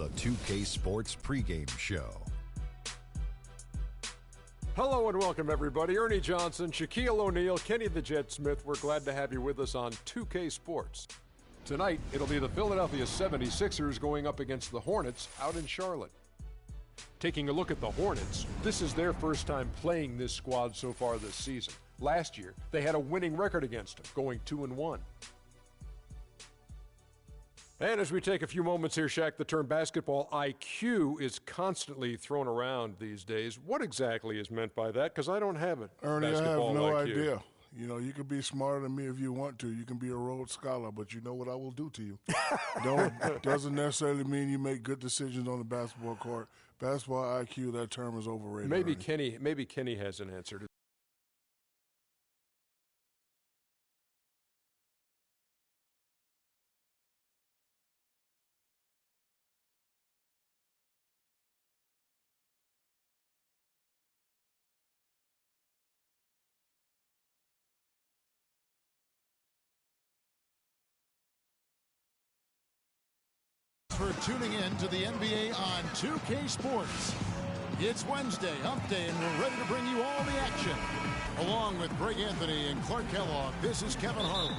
the 2K Sports pregame show. Hello and welcome, everybody. Ernie Johnson, Shaquille O'Neal, Kenny the Jet Smith. We're glad to have you with us on 2K Sports. Tonight, it'll be the Philadelphia 76ers going up against the Hornets out in Charlotte. Taking a look at the Hornets, this is their first time playing this squad so far this season. Last year, they had a winning record against them, going 2-1. And as we take a few moments here, Shaq, the term basketball IQ is constantly thrown around these days. What exactly is meant by that? Because I don't have it. Ernie, I have basketball no IQ. idea. You know, you can be smarter than me if you want to. You can be a Rhodes Scholar, but you know what I will do to you. Doesn't necessarily mean you make good decisions on the basketball court. Basketball IQ, that term is overrated. Maybe Ernie. Kenny has an answer to that. For tuning in to the NBA on 2K Sports. It's Wednesday, hump day, and we're ready to bring you all the action. Along with Greg Anthony and Clark Kellogg, this is Kevin Harlan.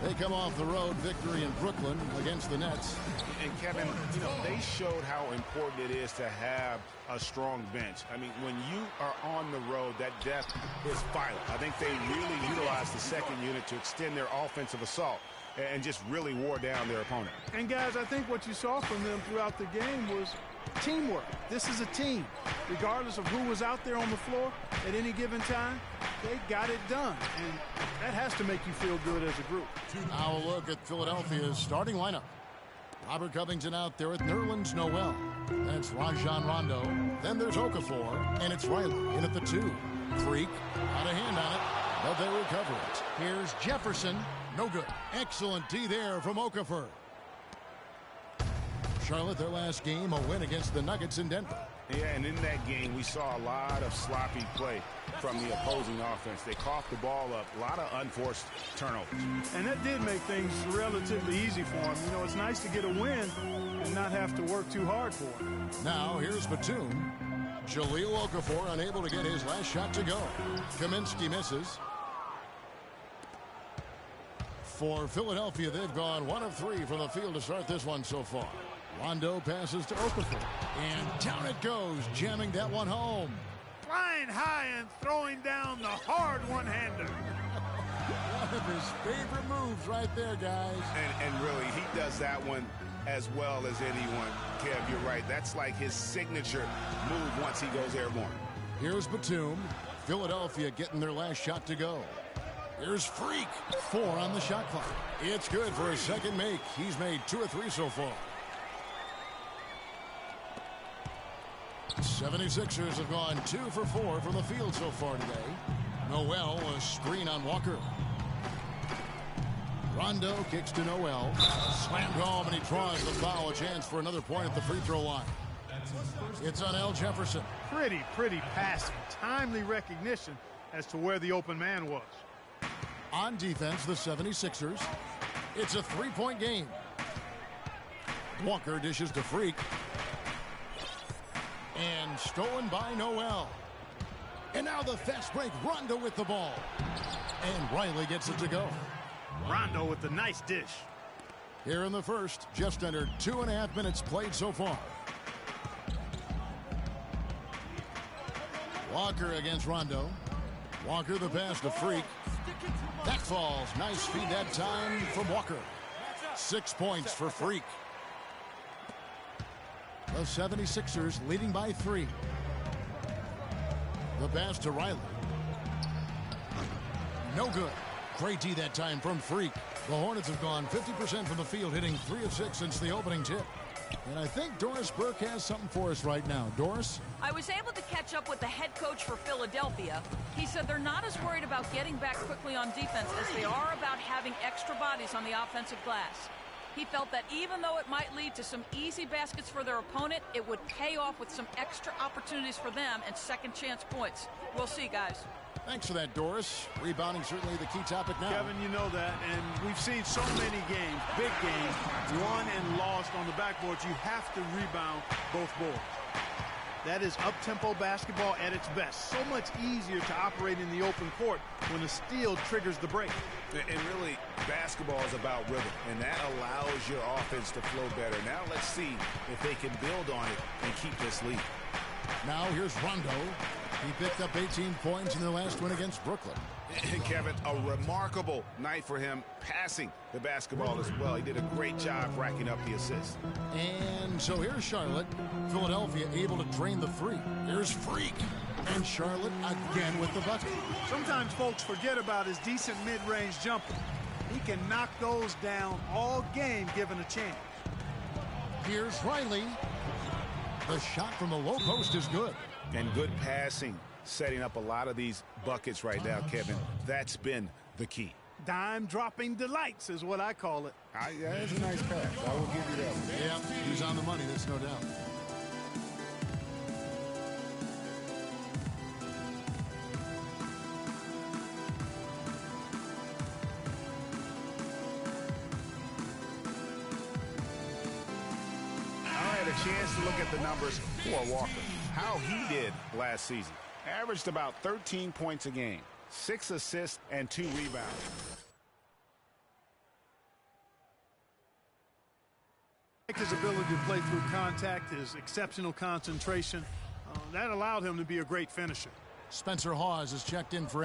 They come off the road victory in Brooklyn against the Nets. And Kevin, you know, they showed how important it is to have a strong bench. I mean, when you are on the road, that depth is vital. I think they really utilized the second unit to extend their offensive assault and just really wore down their opponent. And guys, I think what you saw from them throughout the game was teamwork. This is a team. Regardless of who was out there on the floor at any given time, they got it done. And that has to make you feel good as a group. Now a look at Philadelphia's starting lineup. Robert Covington out there with Nerlens Noel. That's Rajon Rondo. Then there's Okafor, and it's Riley in at the 2. Freak, out of hand on it, but they recover it. Here's Jefferson. No good. Excellent D there from Okafor. Charlotte, their last game, a win against the Nuggets in Denver. Yeah, and in that game, we saw a lot of sloppy play from the opposing offense. They coughed the ball up, a lot of unforced turnovers. And that did make things relatively easy for them. You know, it's nice to get a win and not have to work too hard for it. Now, here's Batum. Jahlil Okafor unable to get his last shot to go. Kaminsky misses. For Philadelphia, they've gone 1 of 3 from the field to start this one so far. Rondo passes to Okafor. And down it goes, jamming that one home. Flying high and throwing down the hard one-hander. One of his favorite moves right there, guys. And really, he does that one as well as anyone. Kev, you're right. That's like his signature move once he goes airborne. Here's Batum. Philadelphia getting their last shot to go. Here's Freak. 4 on the shot clock. It's good for a second make. He's made 2 of 3 so far. 76ers have gone 2 for 4 from the field so far today. Noel, a screen on Walker. Rondo kicks to Noel. Slammed home, and he draws the foul. A chance for another point at the free throw line. It's on Al Jefferson. Pretty passing. Timely recognition as to where the open man was. On defense, the 76ers. It's a 3-point game. Walker dishes to Freak. And stolen by Noel. And now the fast break. Rondo with the ball. And Riley gets it to go. Rondo with the nice dish. Here in the first, just under 2.5 minutes played so far. Walker against Rondo. Walker the pass to Freak. That falls. Nice feed that time from Walker. 6 points for Freak. The 76ers leading by 3. The pass to Riley. No good. Great D that time from Freak. The Hornets have gone 50% from the field, hitting 3 of 6 since the opening tip. And I think Doris Burke has something for us right now. Doris? I was able to catch up with the head coach for Philadelphia. He said they're not as worried about getting back quickly on defense as they are about having extra bodies on the offensive glass. He felt that even though it might lead to some easy baskets for their opponent, it would pay off with some extra opportunities for them and second chance points. We'll see, guys. Thanks for that, Doris. Rebounding certainly the key topic now. Kevin, you know that, and we've seen so many games, big games, won and lost on the backboards. You have to rebound both boards. That is up-tempo basketball at its best. So much easier to operate in the open court when the steal triggers the break. And really, basketball is about rhythm, and that allows your offense to flow better. Now let's see if they can build on it and keep this lead. Now here's Rondo. He picked up 18 points in their last win against Brooklyn. And Kevin, a remarkable night for him passing the basketball as well. He did a great job racking up the assists. And so here's Charlotte. Philadelphia able to drain the three. Here's Freak. And Charlotte again with the bucket. Sometimes folks forget about his decent mid-range jumper. He can knock those down all game given a chance. Here's Riley. The shot from the low post is good. And good passing, setting up a lot of these buckets right now, Kevin. That's been the key. Dime-dropping delights is what I call it. Yeah, that's a nice pass. I will give you that one. Yeah, he's on the money, that's no doubt. A chance to look at the numbers for Walker. How he did last season. Averaged about 13 points a game, 6 assists, and 2 rebounds. His ability to play through contact, his exceptional concentration, that allowed him to be a great finisher. Spencer Hawes is checked in for...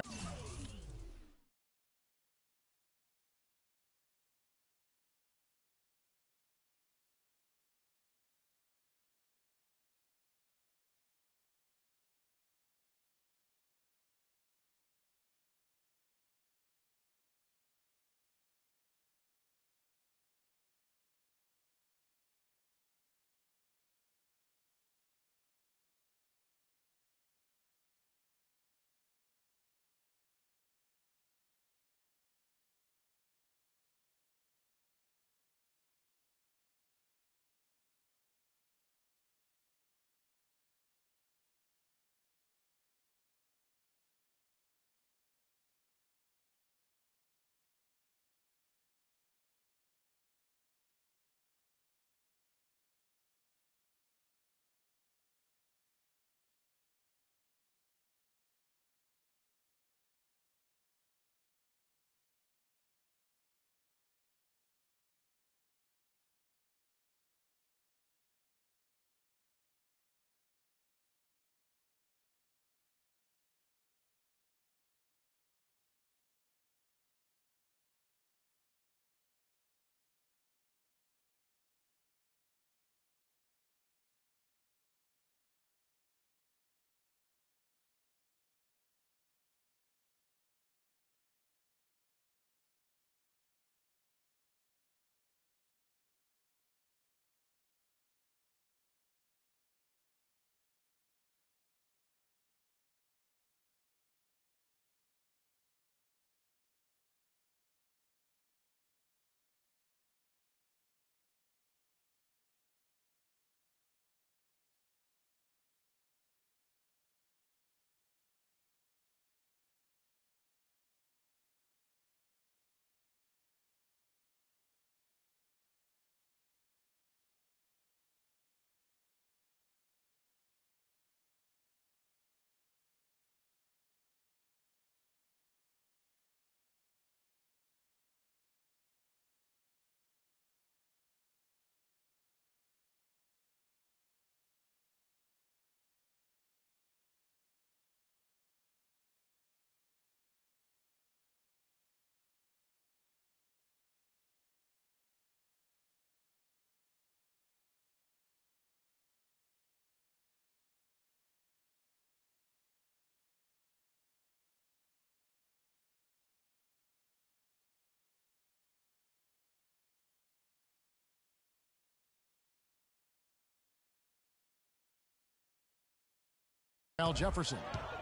Al Jefferson.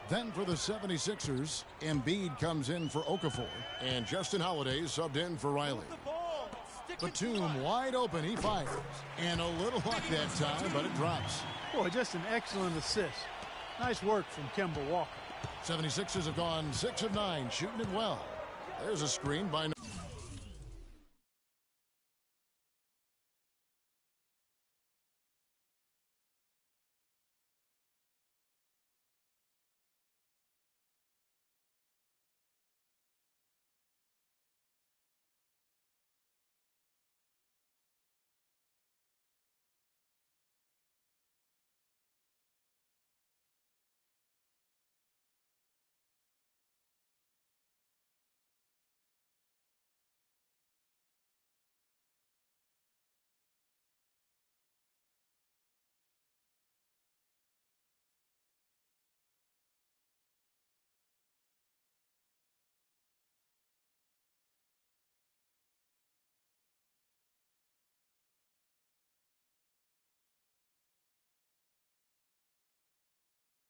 Then for the 76ers, Embiid comes in for Okafor. And Justin Holiday subbed in for Riley. Batum wide open, he fires. And a little luck that time, but it drops. Boy, just an excellent assist. Nice work from Kemba Walker. 76ers have gone 6 of 9, shooting it well. There's a screen by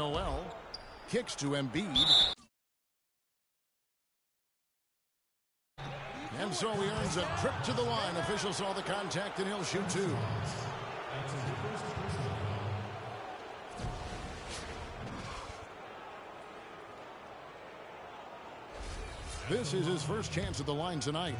Noel. Kicks to Embiid. And so he earns a trip to the line. Officials saw the contact and he'll shoot 2. This is his first chance at the line tonight.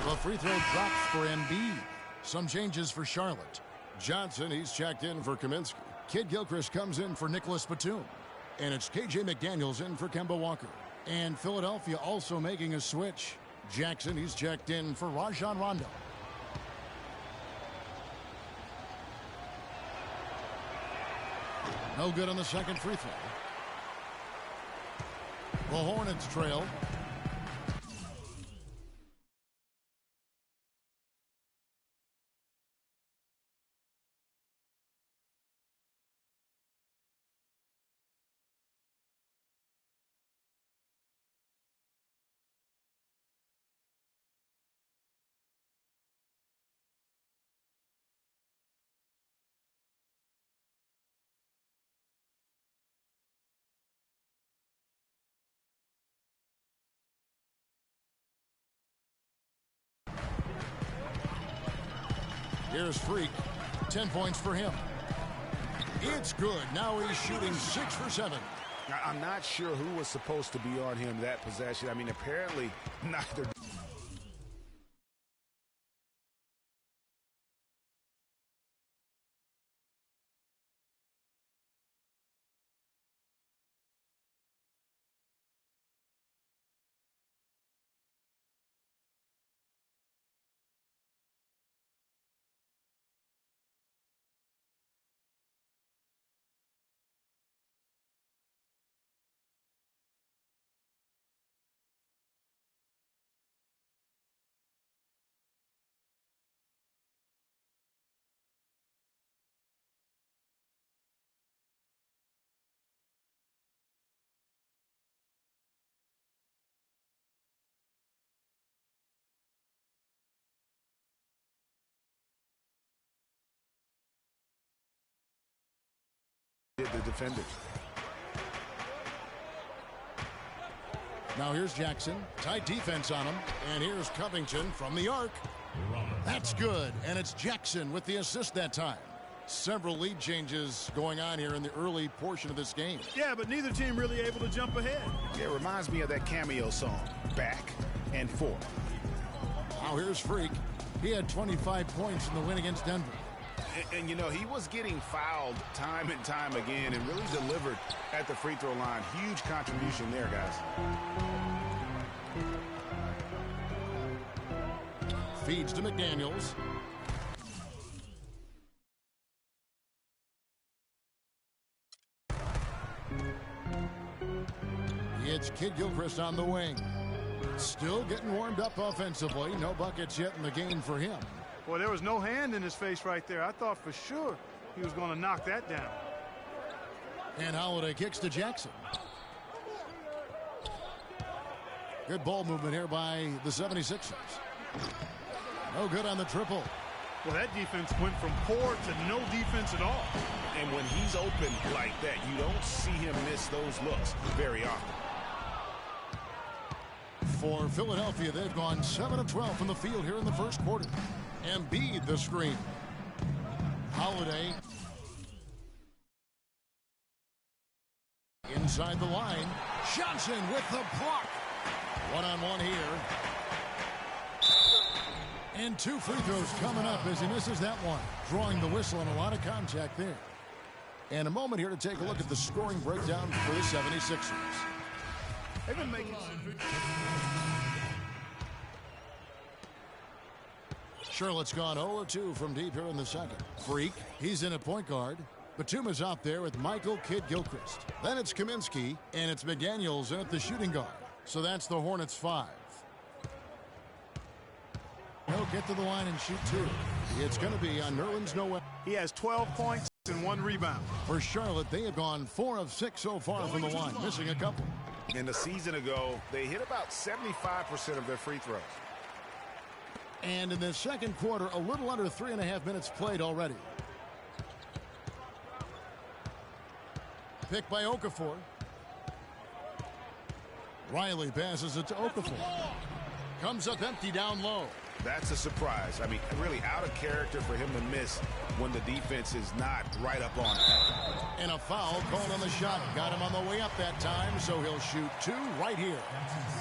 The free throw drops for Embiid. Some changes for Charlotte. Johnson, he's checked in for Kaminsky. Kid Gilchrist comes in for Nicholas Batum. And it's KJ McDaniels in for Kemba Walker. And Philadelphia also making a switch. Jackson, he's checked in for Rajon Rondo. No good on the second free throw. The Hornets trail. Here's Freak. 10 points for him. It's good. Now he's shooting 6 for 7. I'm not sure who was supposed to be on him that possession. I mean, apparently neither. The defenders. Now here's Jackson. Tight defense on him. And here's Covington from the arc. That's good. And it's Jackson with the assist that time. Several lead changes going on here in the early portion of this game. Yeah, but neither team really able to jump ahead. Yeah, it reminds me of that cameo song, Back and Forth. Now here's Freak. He had 25 points in the win against Denver. And, you know, he was getting fouled time and time again and really delivered at the free throw line. Huge contribution there, guys. Feeds to McDaniels. It's Kid Gilchrist on the wing. Still getting warmed up offensively. No buckets yet in the game for him. Well, there was no hand in his face right there. I thought for sure he was going to knock that down. And Holiday kicks to Jackson. Good ball movement here by the 76ers. No good on the triple. Well, that defense went from poor to no defense at all. And when he's open like that, you don't see him miss those looks very often. For Philadelphia, they've gone 7 of 12 from the field here in the first quarter. Embiid the screen. Holiday. Inside the line. Johnson with the block. One-on-one here. And 2 free throws coming up as he misses that one. Drawing the whistle and a lot of contact there. And a moment here to take a look at the scoring breakdown for the 76ers. They've been making Charlotte's gone 0-2 from deep here in the second. Freak, he's in at point guard. Batum is out there with Michael Kidd-Gilchrist. Then it's Kaminsky, and it's McDaniels in at the shooting guard. So that's the Hornets 5. He'll get to the line and shoot 2. It's going to be on Nerlens Noel. He has 12 points and 1 rebound. For Charlotte, they have gone 4 of 6 so far from the line, missing a couple. And a season ago, they hit about 75% of their free throws. And in the second quarter, a little under 3.5 minutes played already. Picked by Okafor. Riley passes it to Okafor. Comes up empty down low. That's a surprise. I mean, really out of character for him to miss when the defense is not right up on it. And a foul called on the shot. Got him on the way up that time, so he'll shoot 2 right here.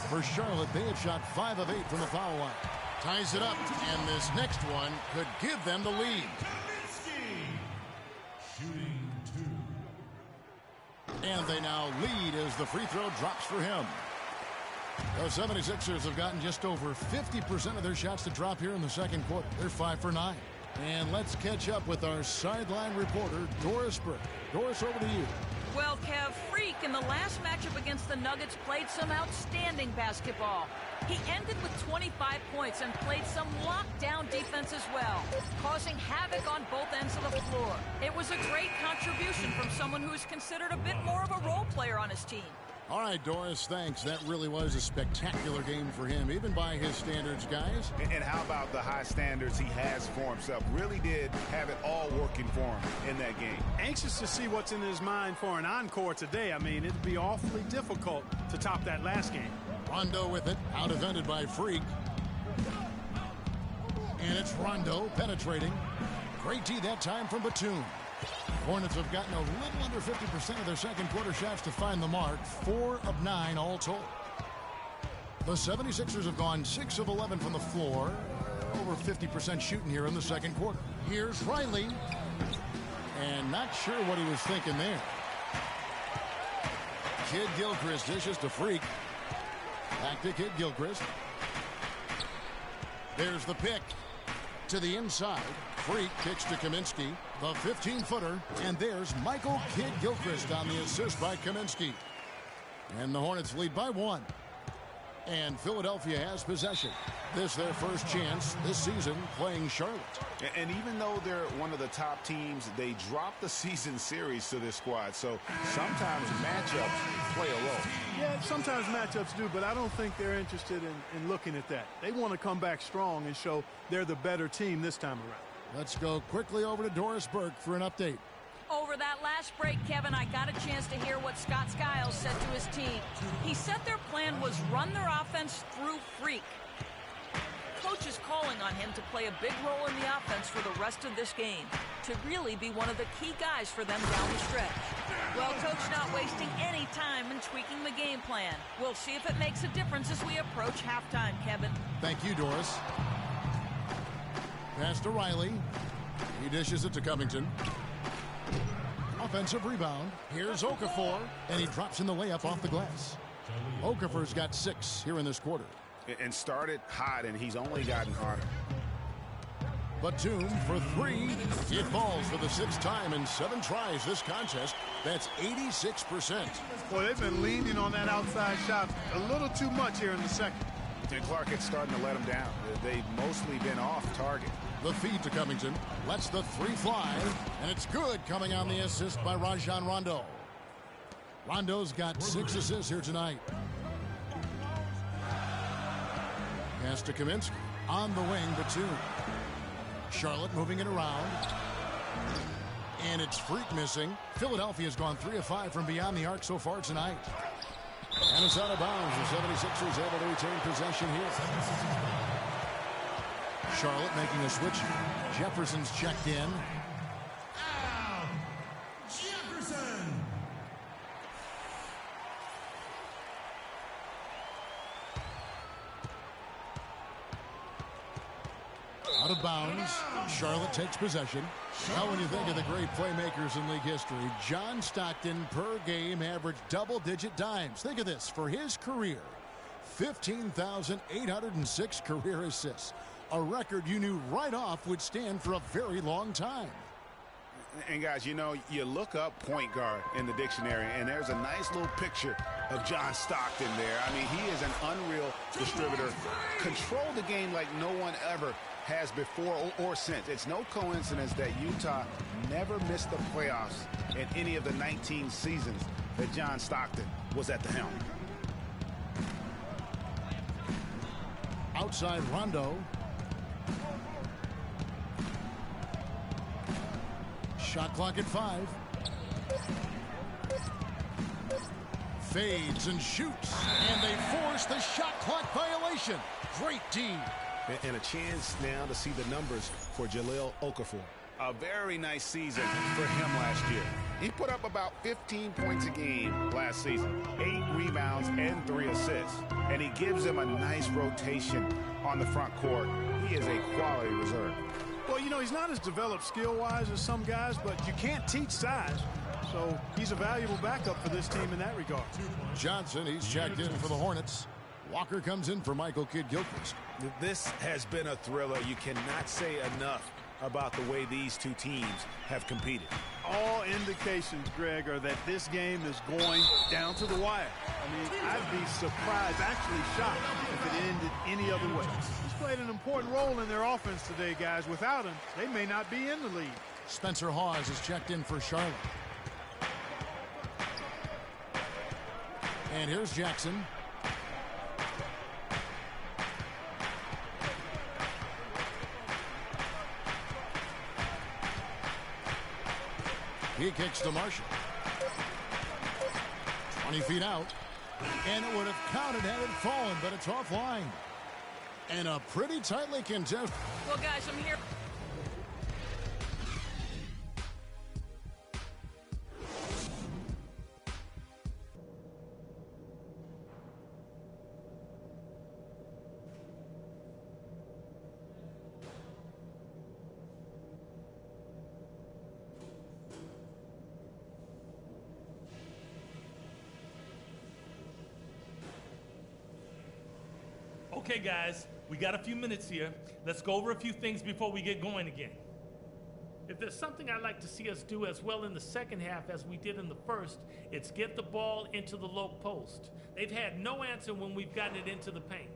For Charlotte, they have shot 5 of 8 from the foul line. Ties it up, and this next one could give them the lead. And they now lead as the free throw drops for him. The 76ers have gotten just over 50% of their shots to drop here in the second quarter. They're 5 for 9. And let's catch up with our sideline reporter, Doris Burke. Doris, over to you. Well, Kev, Freak in the last matchup against the Nuggets played some outstanding basketball. He ended with 25 points and played some lockdown defense as well, causing havoc on both ends of the floor. It was a great contribution from someone who is considered a bit more of a role player on his team. All right, Doris, thanks. That really was a spectacular game for him, even by his standards, guys. And how about the high standards he has for himself? Really did have it all working for him in that game. Anxious to see what's in his mind for an encore today. I mean, it'd be awfully difficult to top that last game. Rondo with it, out-evented by Freak. And it's Rondo penetrating. Great D that time from Batum. Hornets have gotten a little under 50% of their second quarter shots to find the mark. 4 of 9 all told. The 76ers have gone 6 of 11 from the floor. Over 50% shooting here in the second quarter. Here's Riley. And not sure what he was thinking there. Kidd-Gilchrist dishes to Freak. Back to Kidd-Gilchrist. There's the pick. To the inside. Freak kicks to Kaminsky. The 15-footer. And there's Michael Kidd-Gilchrist on the assist by Kaminsky. And the Hornets lead by 1. And Philadelphia has possession. This their first chance this season playing Charlotte. And even though they're one of the top teams, they drop the season series to this squad. So sometimes matchups play a role. Yeah, sometimes matchups do, but I don't think they're interested in looking at that. They want to come back strong and show they're the better team this time around. Let's go quickly over to Doris Burke for an update. Over that last break, Kevin, I got a chance to hear what Scott Skiles said to his team. He said their plan was run their offense through Freak. Coach is calling on him to play a big role in the offense for the rest of this game, to really be one of the key guys for them down the stretch. Well, Coach not wasting any time in tweaking the game plan. We'll see if it makes a difference as we approach halftime, Kevin. Thank you, Doris. Pass to Riley. He dishes it to Covington. Offensive rebound. Here's Okafor, and he drops in the layup off the glass. Okafor's got 6 here in this quarter. And started hot, and he's only gotten harder. Batum for 3. It falls for the 6th time in 7 tries this contest. That's 86%. Boy, they've been leaning on that outside shot a little too much here in the second. And Clark, it's starting to let him down. They've mostly been off target. The feed to Covington. Lets the 3 fly. And it's good, coming on the assist by Rajon Rondo. Rondo's got 6 assists here tonight. Pass to Kaminsky. On the wing, Batum. Charlotte moving it around. And it's Freak missing. Philadelphia's gone 3 of 5 from beyond the arc so far tonight. And it's out of bounds. The 76ers able to retain possession here. Charlotte making a switch. Jefferson's checked in. Out of bounds. Charlotte takes possession. Now when you think of the great playmakers in league history, John Stockton per game averaged double-digit dimes. Think of this. For his career, 15,806 career assists. A record you knew right off would stand for a very long time. And guys, you know, you look up point guard in the dictionary, and there's a nice little picture of John Stockton there. I mean, he is an unreal distributor. Controlled the game like no one ever has before or since. It's no coincidence that Utah never missed the playoffs in any of the 19 seasons that John Stockton was at the helm. Outside Rondo. Shot clock at 5. Fades and shoots. And they force the shot clock violation. Great D. And a chance now to see the numbers for Jahlil Okafor. A very nice season for him last year. He put up about 15 points a game last season, 8 rebounds and 3 assists. And he gives them a nice rotation on the front court. He is a quality reserve. Well, you know, he's not as developed skill-wise as some guys, but you can't teach size. So he's a valuable backup for this team in that regard. Johnson, he's checked in for the Hornets. Walker comes in for Michael Kidd-Gilchrist. This has been a thriller. You cannot say enough about the way these two teams have competed. All indications, Greg, are that this game is going down to the wire. I mean, I'd be surprised, actually shocked, if it ended any other way. He's played an important role in their offense today, guys. Without him, they may not be in the lead. Spencer Hawes is checked in for Charlotte. And here's Jackson. He kicks to Marshall. 20 feet out. And it would have counted had it fallen, but it's offline. And a pretty tightly contested. Well, guys, I'm here. Okay, guys, we got a few minutes here. Let's go over a few things before we get going again. If there's something I'd like to see us do as well in the second half as we did in the first, it's get the ball into the low post. They've had no answer when we've gotten it into the paint.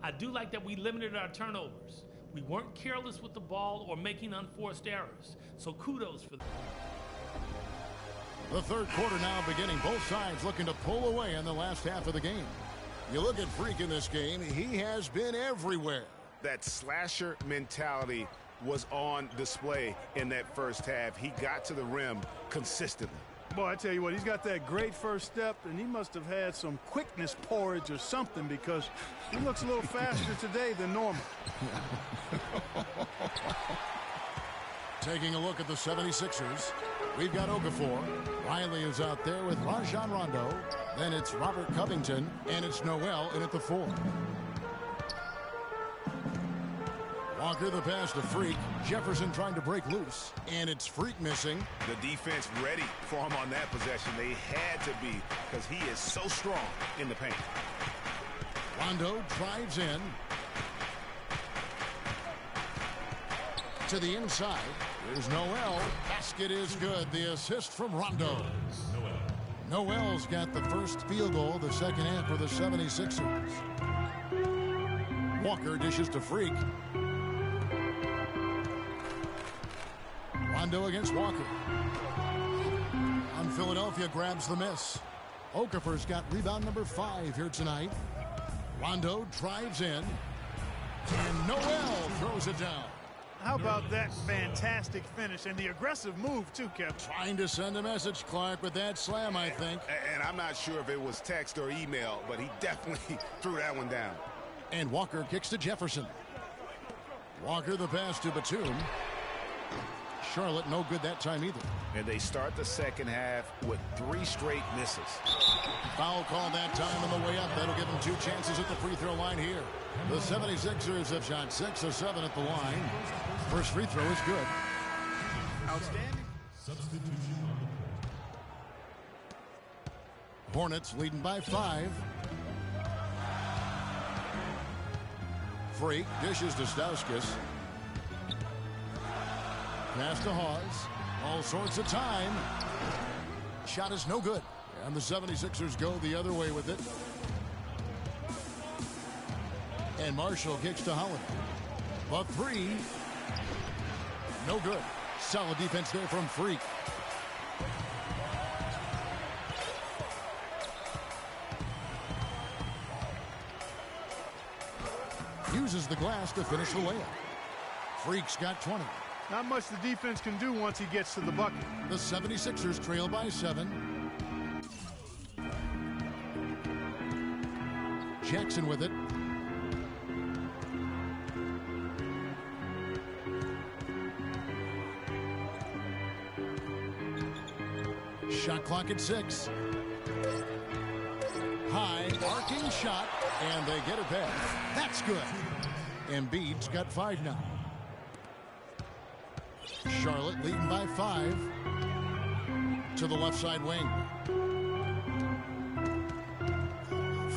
I do like that we limited our turnovers. We weren't careless with the ball or making unforced errors, so kudos for that. The third quarter now beginning. Both sides looking to pull away in the last half of the game. You look at Freak in this game, he has been everywhere. That slasher mentality was on display in that first half. He got to the rim consistently. Boy, I tell you what, he's got that great first step, and he must have had some quickness porridge or something because he looks a little faster today than normal. Taking a look at the 76ers, we've got Okafor. Riley is out there with Rajon Rondo. Then it's Robert Covington, and it's Noel in at the 4. Walker the pass to Freak. Jefferson trying to break loose, and it's Freak missing. The defense ready for him on that possession. They had to be because he is so strong in the paint. Rondo drives in. To the inside. Here's Noel. Basket is good. The assist from Rondo. Noel's got the first field goal of the second half for the 76ers. Walker dishes to Freak. Rondo against Walker. On Philadelphia grabs the miss. Okafor's got rebound number 5 here tonight. Rondo drives in. And Noel throws it down. How about that fantastic finish and the aggressive move, too, Kevin? Trying to send a message, Clark, with that slam, I think. And I'm not sure if it was text or email, but he definitely threw that one down. And Walker kicks to Jefferson. Walker the pass to Batum. Charlotte no good that time either. And they start the second half with 3 straight misses. Foul call that time on the way up. That'll give them 2 chances at the free throw line here. The 76ers have shot 6 of 7 at the line. First free throw is good. Outstanding. Hornets leading by 5. Freak dishes to Stauskas. Pass to Hawes. All sorts of time. Shot is no good. And the 76ers go the other way with it. And Marshall kicks to Holiday. The 3. No good. Solid defense there from Freak. Uses the glass to finish the layup. Freak's got 20. Not much the defense can do once he gets to the bucket. The 76ers trail by 7. Jackson with it. Shot clock at 6. High arcing shot, and they get it back. That's good. Embiid's got 5 now. Charlotte leading by 5 to the left side wing.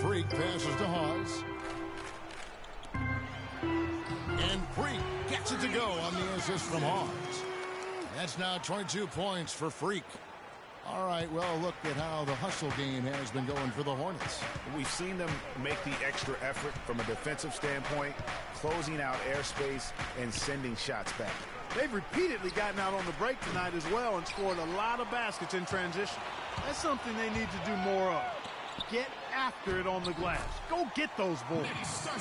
Freak passes to Hawes. And Freak gets it to go on the assist from Hawes. That's now 22 points for Freak. All right, well, look at how the hustle game has been going for the Hornets. We've seen them make the extra effort from a defensive standpoint, closing out airspace and sending shots back. They've repeatedly gotten out on the break tonight as well and scored a lot of baskets in transition. That's something they need to do more of. Get after it on the glass. Go get those boards.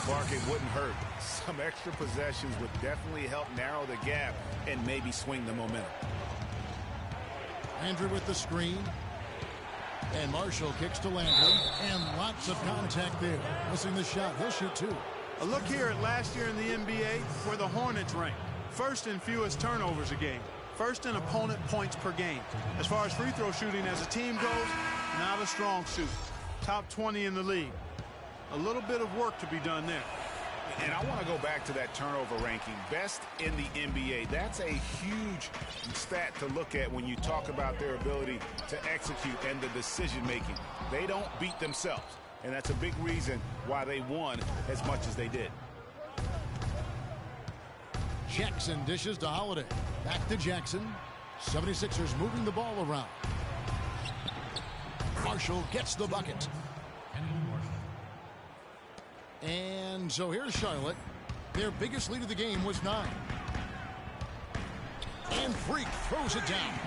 Clark, it wouldn't hurt. Some extra possessions would definitely help narrow the gap and maybe swing the momentum. Andrew with the screen. And Marshall kicks to Landry. And lots of contact there. Missing the shot. He'll shoot 2. A look here at last year in the NBA where the Hornets ranked. First in fewest turnovers a game. First in opponent points per game. As far as free throw shooting as a team goes, not a strong suit. Top 20 in the league. A little bit of work to be done there. And I want to go back to that turnover ranking. Best in the NBA. That's a huge stat to look at when you talk about their ability to execute and the decision making. They don't beat themselves. And that's a big reason why they won as much as they did. Jackson dishes to Holiday. Back to Jackson. 76ers moving the ball around. Marshall gets the bucket. And so here's Charlotte. Their biggest lead of the game was 9. And Freak throws it down.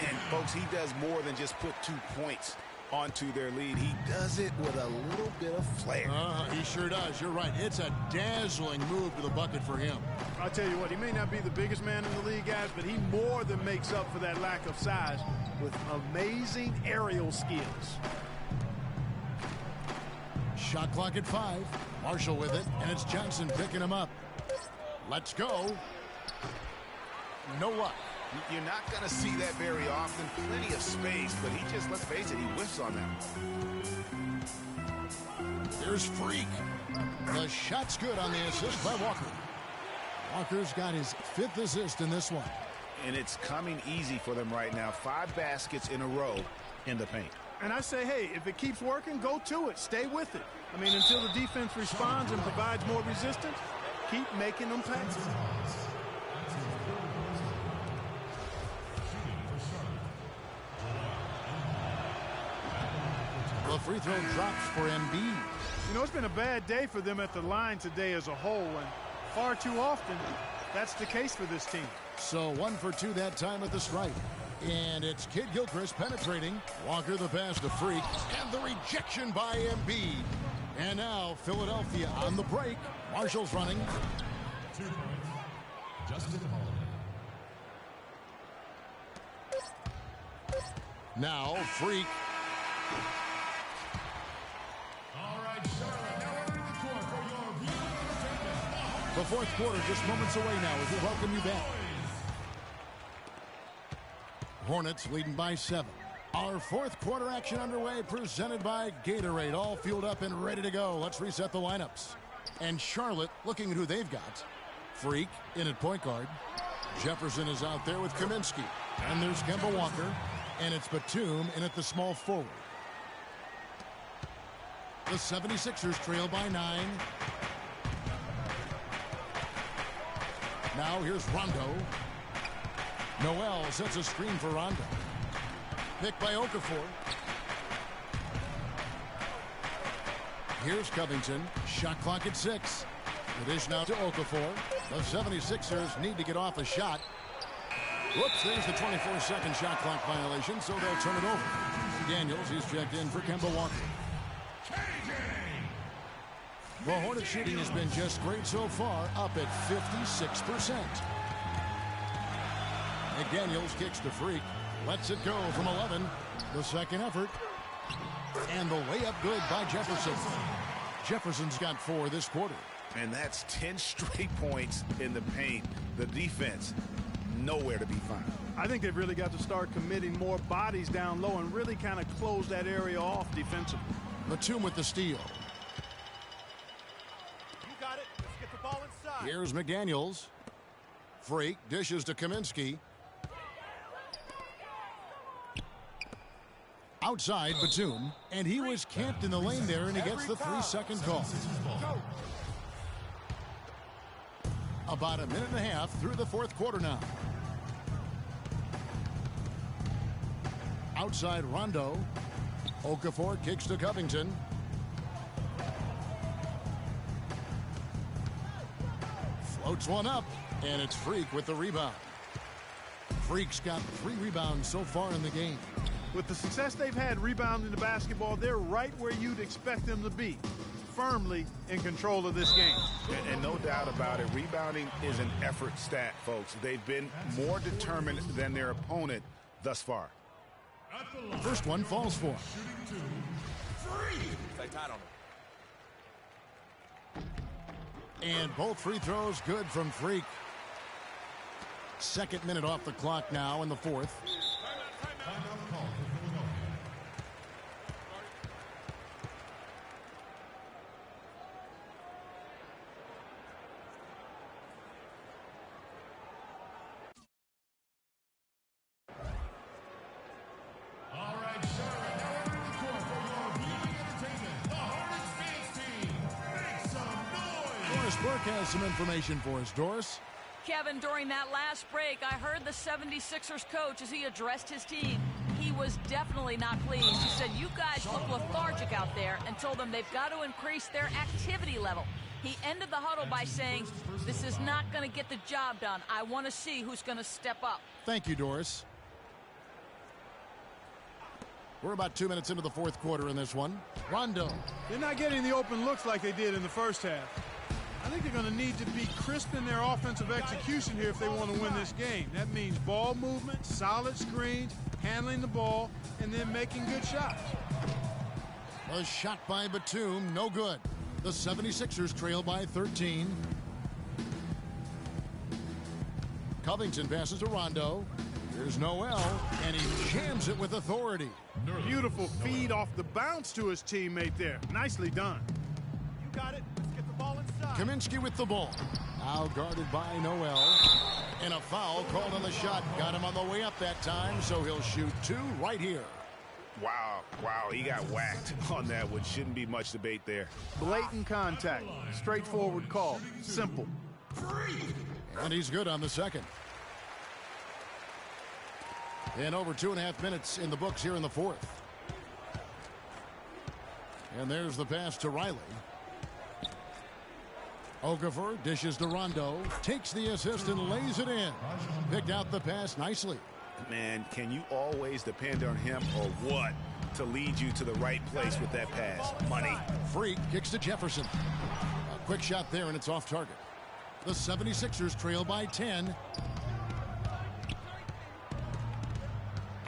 And folks, he does more than just put 2 points onto their lead. He does it with a little bit of flair. He sure does. You're right. It's a dazzling move to the bucket for him. I'll tell you what, he may not be the biggest man in the league, guys, but he more than makes up for that lack of size with amazing aerial skills. Shot clock at 5. Marshall with it, and it's Johnson picking him up. Let's go. No luck. You're not going to see that very often. Plenty of space, but he just, let's face it, he whiffs on that. There's Freak. The shot's good on the assist by Walker. Walker's got his 5th assist in this one. And it's coming easy for them right now. 5 baskets in a row in the paint. And I say, hey, if it keeps working, go to it. Stay with it. I mean, until the defense responds and provides more resistance, keep making them passes. The free throw drops for Embiid. You know, it's been a bad day for them at the line today as a whole, and far too often that's the case for this team. So 1 for 2 that time at the stripe. And it's Kid Gilchrist penetrating. Walker the pass to Freak. And the rejection by Embiid. And now Philadelphia on the break. Marshall's running. 2 points. Justin Holiday. Now Freak. All right, Charlotte, now entering the court for your viewing entertainment. The 4th quarter just moments away now as we welcome you back. Hornets leading by 7. Our fourth quarter action underway, presented by Gatorade. All fueled up and ready to go. Let's reset the lineups. And Charlotte looking at who they've got. Freak in at point guard. Jefferson is out there with Kaminsky. And there's Kemba Walker. And it's Batum in at the small forward. The 76ers trail by 9. Now here's Rondo. Noel sets a screen for Rondo. Picked by Okafor. Here's Covington. Shot clock at 6. The dish now to Okafor. The 76ers need to get off a shot. Whoops, there's the 24-second shot clock violation, so they'll turn it over. Daniels, he's checked in for Kemba Walker. The Hornet shooting has been just great so far, up at 56%. McDaniels kicks to Freak. Lets it go from 11. The second effort. And the layup good by Jefferson. Jefferson's got 4 this quarter. And that's 10 straight points in the paint. The defense, nowhere to be found. I think they've really got to start committing more bodies down low and really kind of close that area off defensively. Batum with the steal. You got it. Let's get the ball inside. Here's McDaniels. Freak dishes to Kaminsky. Outside Batum, and he was camped in the lane there, and he gets the 3-second call. About a minute and a half through the fourth quarter now. Outside Rondo. Okafor kicks to Covington. Floats one up, and it's Freak with the rebound. Freak's got 3 rebounds so far in the game. With the success they've had rebounding the basketball, they're right where you'd expect them to be, firmly in control of this game. And no doubt about it, rebounding is an effort stat, folks. They've been more determined than their opponent thus far. First one falls for him. Stay tight on him. And both free throws good from Freak. Second minute off the clock now in the fourth. Burke has some information for us. Doris? Kevin, during that last break, I heard the 76ers coach as he addressed his team. He was definitely not pleased. He said, you guys look lethargic out there, and told them they've got to increase their activity level. He ended the huddle by saying, this is not going to get the job done. I want to see who's going to step up. Thank you, Doris. We're about 2 minutes into the fourth quarter in this one. Rondo. They're not getting the open looks like they did in the first half. I think they're going to need to be crisp in their offensive execution here if they want to win this game. That means ball movement, solid screens, handling the ball, and then making good shots. A shot by Batum, no good. The 76ers trail by 13. Covington passes to Rondo. Here's Noel, and he jams it with authority. Beautiful feed off the bounce to his teammate there. Nicely done. You got it. Let's get the ball inside. Kaminsky with the ball. Now guarded by Noel. And a foul called on the shot. Got him on the way up that time, so he'll shoot 2 right here. Wow, he got whacked on that, which shouldn't be much debate there. Blatant contact. Straightforward call. Simple. And he's good on the second. And over 2.5 minutes in the books here in the fourth. And there's the pass to Riley. Okafor dishes to Rondo, takes the assist and lays it in. Picked out the pass nicely. Man, can you always depend on him or what to lead you to the right place with that pass? Money. Freak kicks to Jefferson. A quick shot there, and it's off target. The 76ers trail by 10.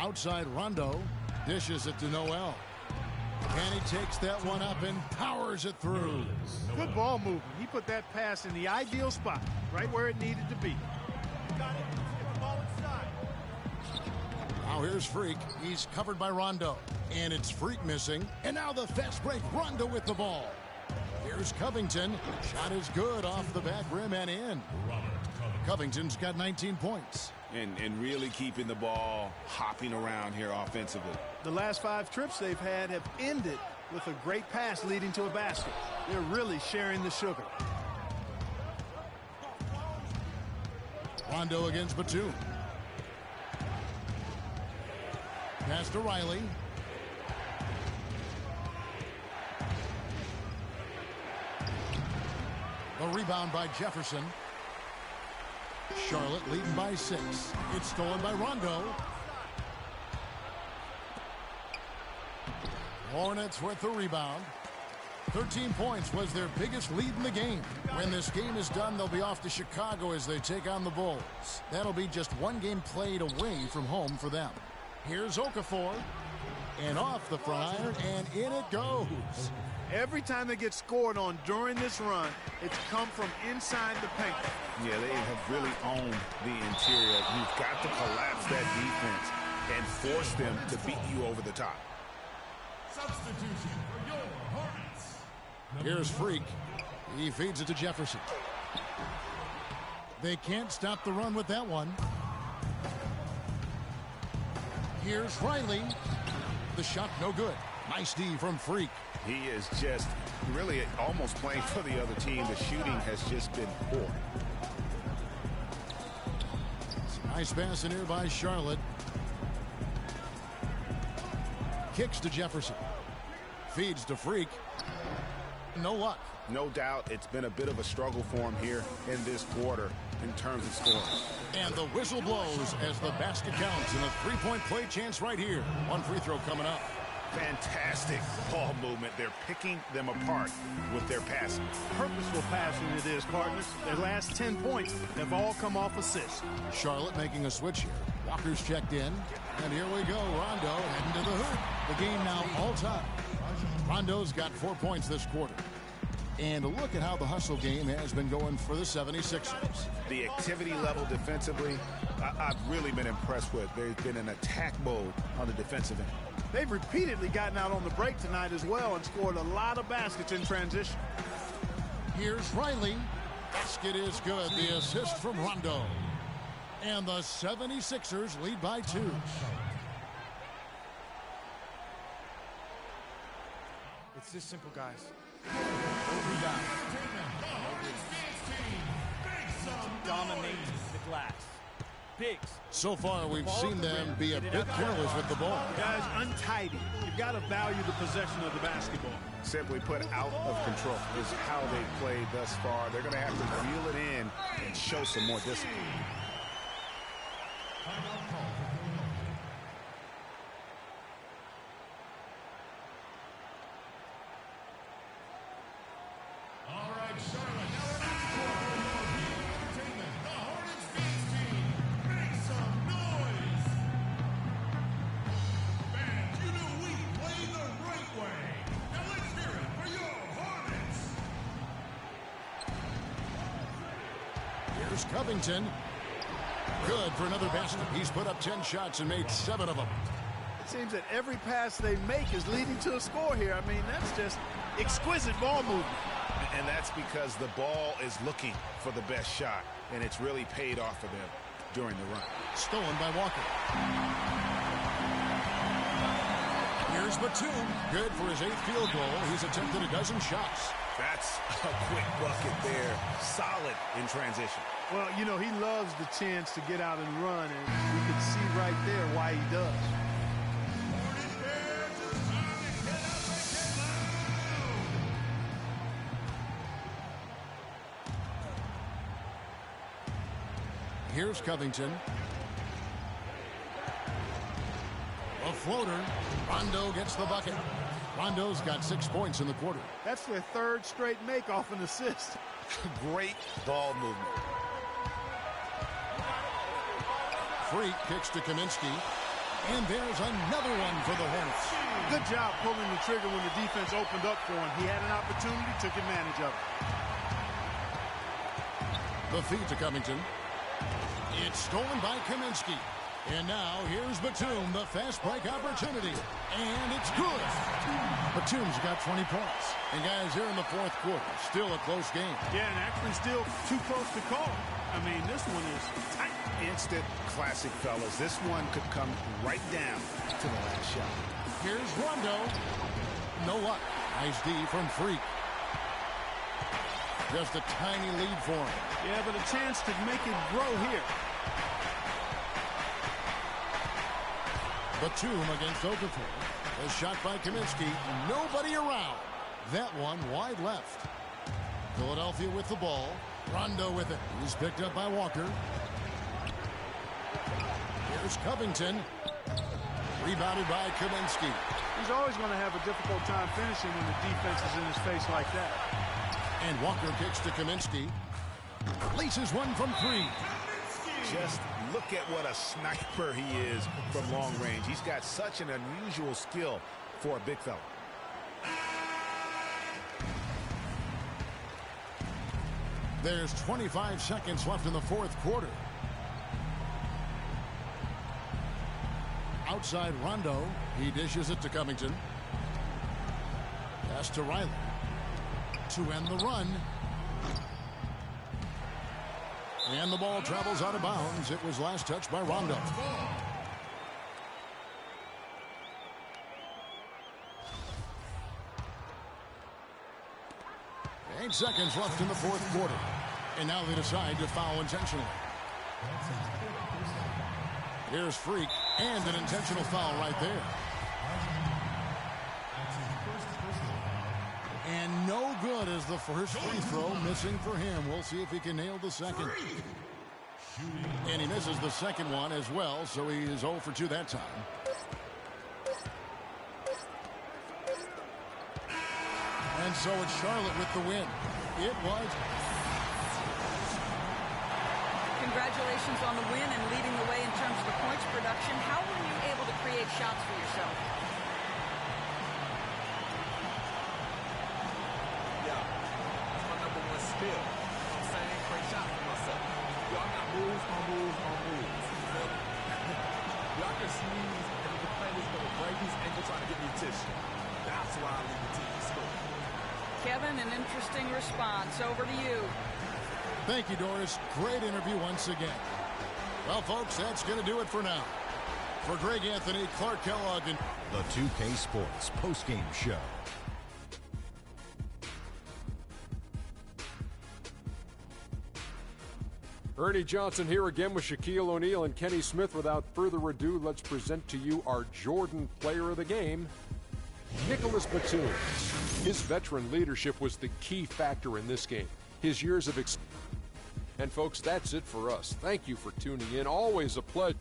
Outside Rondo. Dishes it to Noel. And he takes that one up and powers it through. Good ball movement. He put that pass in the ideal spot, right where it needed to be. You got it. Let's get the ball inside. Now Now here's Freak. He's covered by Rondo. And it's Freak missing. And now the fast break. Rondo with the ball. Here's Covington. Shot is good off the back rim and in. Covington's got 19 points. And really keeping the ball hopping around here offensively. The last 5 trips they've had have ended with a great pass leading to a basket. They're really sharing the sugar. Rondo against Batum. Pass to Riley. A rebound by Jefferson. Charlotte leading by 6. It's stolen by Rondo. Hornets with the rebound. 13 points was their biggest lead in the game. When this game is done, they'll be off to Chicago as they take on the Bulls. That'll be just one game played away from home for them. Here's Okafor. And off the front iron, and in it goes. Every time they get scored on during this run, it's come from inside the paint. Yeah, they have really owned the interior. You've got to collapse that defense and force them to beat you over the top. Substitution for your Hornets. Here's Freak. He feeds it to Jefferson. They can't stop the run with that one. Here's Riley. The shot no good. Nice D from Freak. He is just really almost playing for the other team. The shooting has just been poor. Nice pass in here by Charlotte. Kicks to Jefferson. Feeds to Freak. No luck. No doubt it's been a bit of a struggle for him here in this quarter in terms of scoring. And the whistle blows as the basket counts and a three-point play chance right here. One free throw coming up. Fantastic ball movement. They're picking them apart with their passing. Purposeful passing it is, partners. Their last 10 points have all come off assists. Charlotte making a switch here. Walker's checked in. And here we go. Rondo heading to the hoop. The game now all time. Rondo's got 4 points this quarter. And look at how the hustle game has been going for the 76ers. The activity level defensively, I've really been impressed with. There's been an attack mode on the defensive end. They've repeatedly gotten out on the break tonight as well and scored a lot of baskets in transition. Here's Riley. Basket is good. The assist from Rondo. And the 76ers lead by 2. It's this simple, guys. Dominate the glass. Bigs. So far, we've seen them be a bit careless with the ball. Guys, untidy. You've got to value the possession of the basketball. Simply put, out of control is how they played thus far. They're going to have to reel it in and show some more discipline. Covington. Good for another basket. He's put up 10 shots and made 7 of them. It seems that every pass they make is leading to a score here. I mean, that's just exquisite ball movement. And that's because the ball is looking for the best shot, and it's really paid off for them during the run. Stolen by Walker. Here's Batum. Good for his 8th field goal. He's attempted a dozen shots. That's a quick bucket there. Solid in transition. Well, you know, he loves the chance to get out and run, and you can see right there why he does. Here's Covington. A floater. Rondo gets the bucket. Rondo's got 6 points in the quarter. That's their 3rd straight make off an assist. Great ball movement. Freak kicks to Kaminsky. And there's another one for the Hornets. Good job pulling the trigger when the defense opened up for him. He had an opportunity, took advantage of it. The feed to Covington. It's stolen by Kaminsky. And now here's Batum, the fast break opportunity. And it's good. Batum's got 20 points. And guys, here in the fourth quarter, still a close game. Yeah, and actually still too close to call. I mean, this one is tight. Instant classic, fellas. This one could come right down to the last shot. Here's Rondo. No luck. Nice D from Freak. Just a tiny lead for him. Yeah, but a chance to make it grow here. Batum against Okafor. A shot by Kaminsky. Nobody around. That one wide left. Philadelphia with the ball. Rondo with it. He's picked up by Walker. Here's Covington. Rebounded by Kaminsky. He's always going to have a difficult time finishing when the defense is in his face like that. And Walker kicks to Kaminsky. Laces one from three. Just look at what a sniper he is from long range. He's got such an unusual skill for a big fella. There's 25 seconds left in the fourth quarter. Outside Rondo. He dishes it to Covington. Pass to Riley. To end the run. And the ball travels out of bounds. It was last touched by Rondo. Eight seconds left in the fourth quarter. And now they decide to foul intentionally. Here's Freak, and an intentional foul right there. And no good as the first free throw missing for him. We'll see if he can nail the second. And he misses the second one as well, so he is 0 for 2 that time. And so it's Charlotte with the win. It was. Congratulations on the win and leading the way in terms of the points production. How were you able to create shots for yourself? Yeah, that's my number one skill. You know what I'm saying? Create shots for myself. Y'all got moves on moves on moves. Y'all can sneeze and the defender's going to break his ankle trying to get me tissue. That's why I lead the team to score. Kevin, an interesting response. Over to you. Thank you, Doris. Great interview once again. Well, folks, that's going to do it for now. For Greg Anthony, Clark Kellogg, and the 2K Sports postgame show. Ernie Johnson here again with Shaquille O'Neal and Kenny Smith. Without further ado, let's present to you our Jordan Player of the Game, Nicholas Batum. His veteran leadership was the key factor in this game. His years of experience. And folks, that's it for us. Thank you for tuning in. Always a pleasure.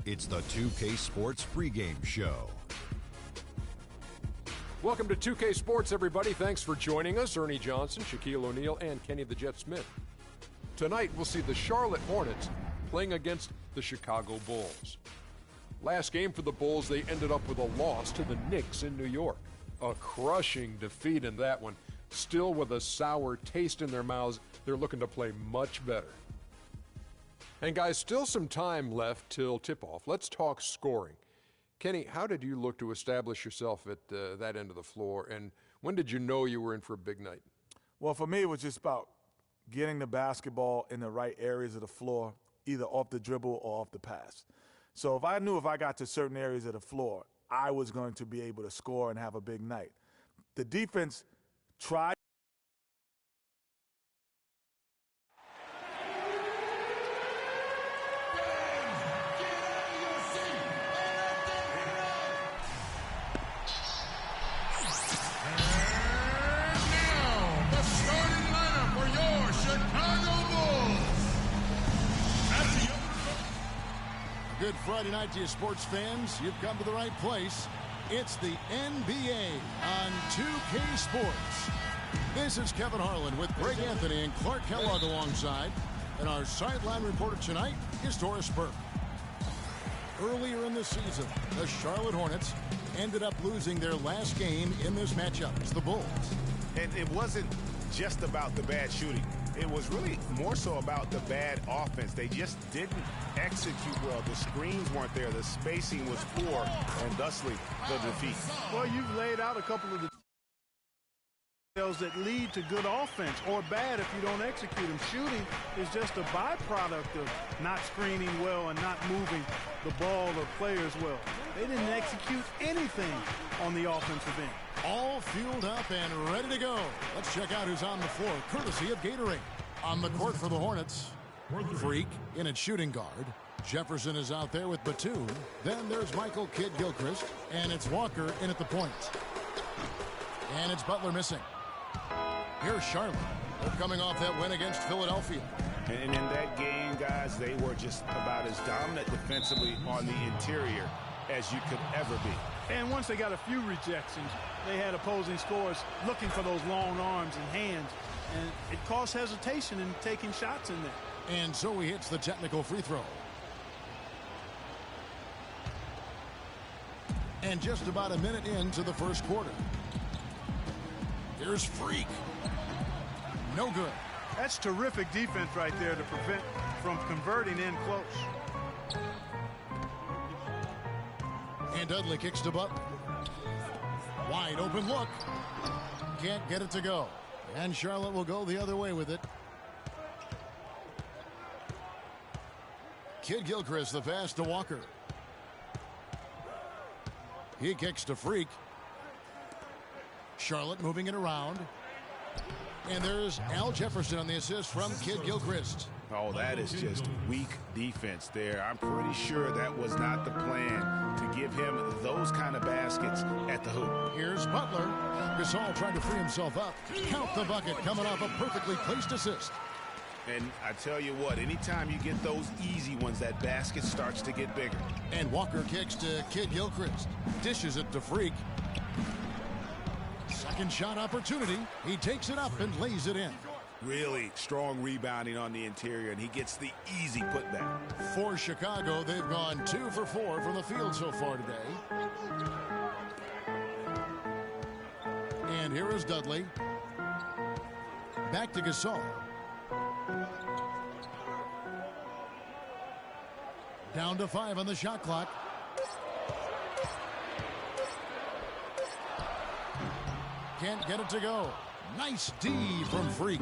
It's the 2K Sports pregame show. Welcome to 2K Sports, everybody. Thanks for joining us. Ernie Johnson, Shaquille O'Neal, and Kenny the Jet Smith. Tonight, we'll see the Charlotte Hornets playing against the Chicago Bulls. Last game for the Bulls, they ended up with a loss to the Knicks in New York. A crushing defeat in that one. Still with a sour taste in their mouths, they're looking to play much better. And guys, still some time left till tip-off. Let's talk scoring. Kenny, how did you look to establish yourself at that end of the floor, and when did you know you were in for a big night? Well, for me, it was just about getting the basketball in the right areas of the floor, either off the dribble or off the pass. So if I knew if I got to certain areas of the floor, I was going to be able to score and have a big night. The defense tried. Good Friday night to you, sports fans. You've come to the right place. It's the NBA on 2K Sports. This is Kevin Harlan with Greg Anthony and Clark Kellogg alongside. And our sideline reporter tonight is Doris Burke. Earlier in the season, the Charlotte Hornets ended up losing their last game in this matchup. It's the Bulls. And it wasn't just about the bad shooting. It was really more so about the bad offense. They just didn't execute well. The screens weren't there. The spacing was poor, and thusly the defeat. Well, you've laid out a couple of the details that lead to good offense, or bad if you don't execute them. Shooting is just a byproduct of not screening well and not moving the ball or players well. They didn't execute anything on the offensive end. All fueled up and ready to go. Let's check out who's on the floor, courtesy of Gatorade. On the court for the Hornets, Freak in at shooting guard. Jefferson is out there with Batum. Then there's Michael Kidd-Gilchrist, and it's Walker in at the point. And it's Butler missing. Here's Charlotte. They're coming off that win against Philadelphia. And in that game, guys, they were just about as dominant defensively on the interior as you could ever be. And once they got a few rejections, they had opposing scorers looking for those long arms and hands, and it caused hesitation in taking shots in there. And so he hits the technical free throw. And just about a minute into the first quarter. Here's Freak. No good. That's terrific defense right there to prevent from converting in close. And Dudley kicks to Butler. Wide open look. Can't get it to go. And Charlotte will go the other way with it. Kidd-Gilchrist, the pass to Walker. He kicks to Freak. Charlotte moving it around. And there's Al Jefferson on the assist from Kidd-Gilchrist. Oh, that is just weak defense there. I'm pretty sure that was not the plan to give him those kind of baskets at the hoop. Here's Butler. Gasol trying to free himself up. Count the bucket coming off a perfectly placed assist. And I tell you what, anytime you get those easy ones, that basket starts to get bigger. And Walker kicks to Kidd-Gilchrist. Dishes it to Freak. Second shot opportunity. He takes it up and lays it in. Really strong rebounding on the interior, and he gets the easy putback. For Chicago, they've gone 2 for 4 from the field so far today. And here is Dudley. Back to Gasol. Down to 5 on the shot clock. Can't get it to go. Nice D from Freak.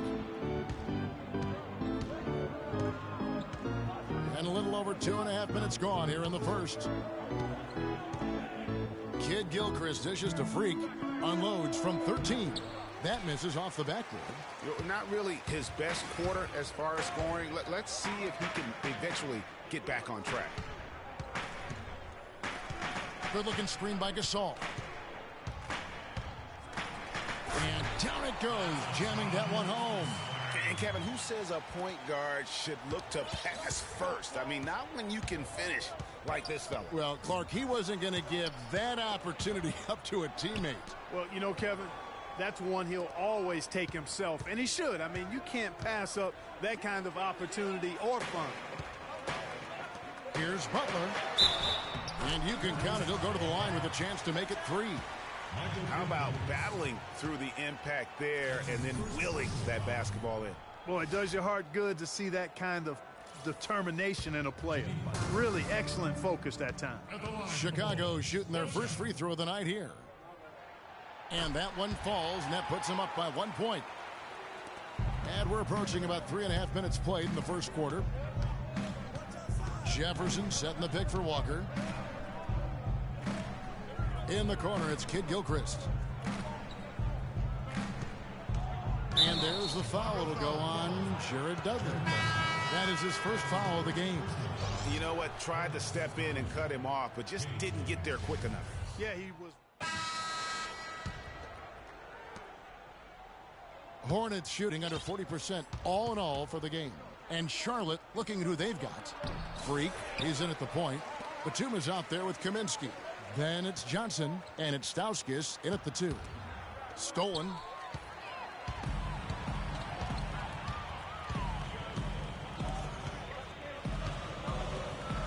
And a little over 2.5 minutes gone here in the first. Kidd-Gilchrist dishes to Freak. Unloads from 13. That misses off the backboard. Not really his best quarter as far as scoring. Let's see if he can eventually get back on track. Good-looking screen by Gasol. And down it goes, jamming that one home. And Kevin, who says a point guard should look to pass first? I mean, not when you can finish like this fella. Well, Clark, he wasn't going to give that opportunity up to a teammate. Well, you know, Kevin, that's one he'll always take himself, and he should. I mean, you can't pass up that kind of opportunity or fun. Here's Butler. And you can count it. He'll go to the line with a chance to make it 3. How about battling through the impact there and then willing that basketball in? Boy, it does your heart good to see that kind of determination in a player. Really excellent focus that time. Chicago shooting their first free throw of the night here. And that one falls, and that puts them up by 1 point. And we're approaching about 3.5 minutes played in the first quarter. Jefferson setting the pick for Walker. In the corner, it's Kid Gilchrist. And there's the foul. It'll go on Jared Dudley. That is his first foul of the game. You know what? Tried to step in and cut him off, but just didn't get there quick enough. Yeah, he was. Hornets shooting under 40% all in all for the game. And Charlotte looking at who they've got. Freak, he's in at the point. Batum is out there with Kaminsky. Then it's Johnson, and it's Stauskas in at the 2. Stolen.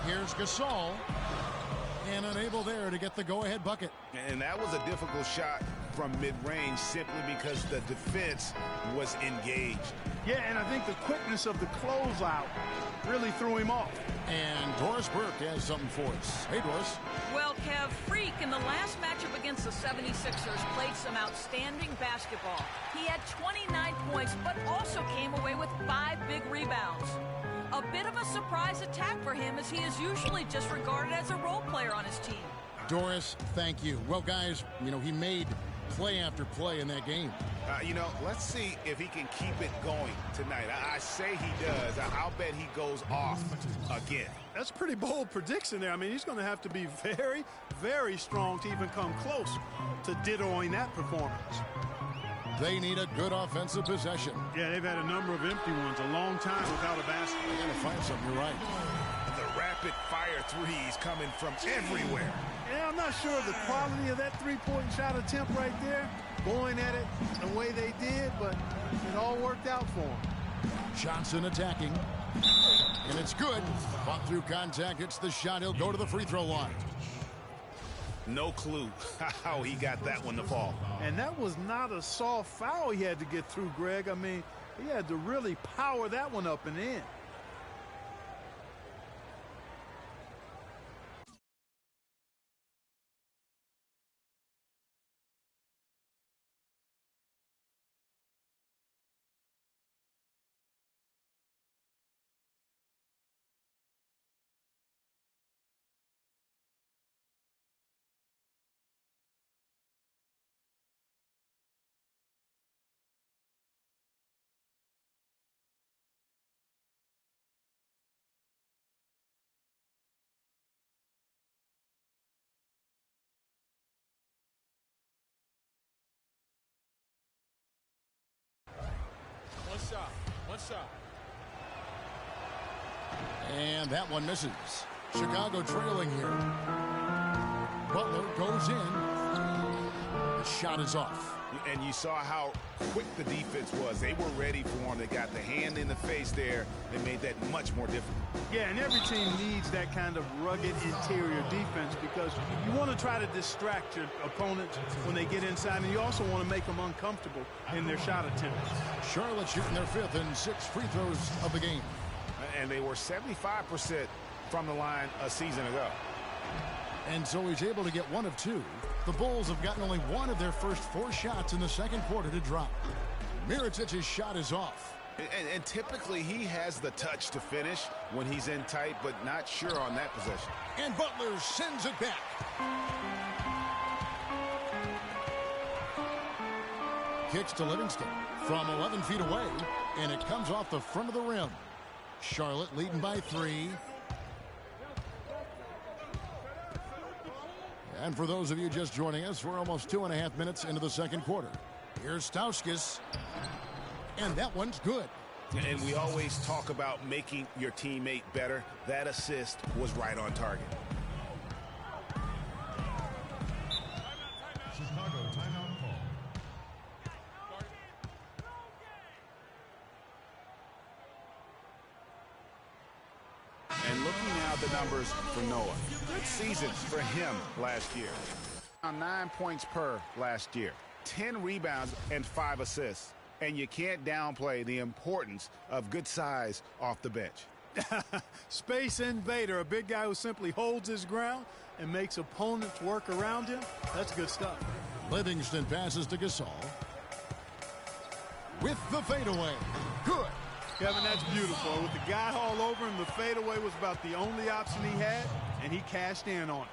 Here's Gasol. And unable there to get the go-ahead bucket. And that was a difficult shot from mid-range simply because the defense was engaged. Yeah, and I think the quickness of the closeout really threw him off. And Doris Burke has something for us. Hey, Doris. Well, Kev, Freak in the last matchup against the 76ers played some outstanding basketball. He had 29 points, but also came away with 5 big rebounds. A bit of a surprise attack for him, as he is usually just regarded as a role player on his team. Doris, thank you. Well, guys, he made play after play in that game. Let's see if he can keep it going tonight. I say he does. I'll bet he goes off again. That's a pretty bold prediction there. I mean, he's going to have to be very, very strong to even come close to dittoing that performance. They need a good offensive possession. Yeah, they've had a number of empty ones, a long time without a basket. They got to find something. You're right. The rapid-fire threes coming from everywhere. Yeah, I'm not sure of the quality of that three-point shot attempt right there, going at it the way they did, but it all worked out for them. Johnson attacking, and it's good. Fought through contact, hits the shot. He'll go to the free throw line. No clue how he got that one to fall. And that was not a soft foul he had to get through, Greg. I mean, he had to really power that one up and in. One shot. And that one misses. Chicago trailing here. Butler goes in. The shot is off. And you saw how quick the defense was. They were ready for him. They got the hand in the face there. They made that much more difficult. Yeah, and every team needs that kind of rugged interior defense because you want to try to distract your opponents when they get inside, and you also want to make them uncomfortable in their shot attempts. Charlotte shooting their 5th and 6th free throws of the game. And they were 75% from the line a season ago. And so he's able to get 1 of 2. The Bulls have gotten only 1 of their first 4 shots in the second quarter to drop. Mirotic's shot is off. And typically he has the touch to finish when he's in tight, but not sure on that possession. And Butler sends it back. Kicks to Livingston from 11 feet away, and it comes off the front of the rim. Charlotte leading by 3. And for those of you just joining us, we're almost 2.5 minutes into the second quarter. Here's Stauskas. And that one's good. And we always talk about making your teammate better. That assist was right on target. Chicago timeout call. And looking now at the numbers for Noah. Good season for him last year. 9 points per last year. 10 rebounds and 5 assists. And you can't downplay the importance of good size off the bench. Space invader, a big guy who simply holds his ground and makes opponents work around him. That's good stuff. Livingston passes to Gasol. with the fadeaway. Good. Kevin, that's beautiful. With the guy all over him, the fadeaway was about the only option he had, and he cashed in on it.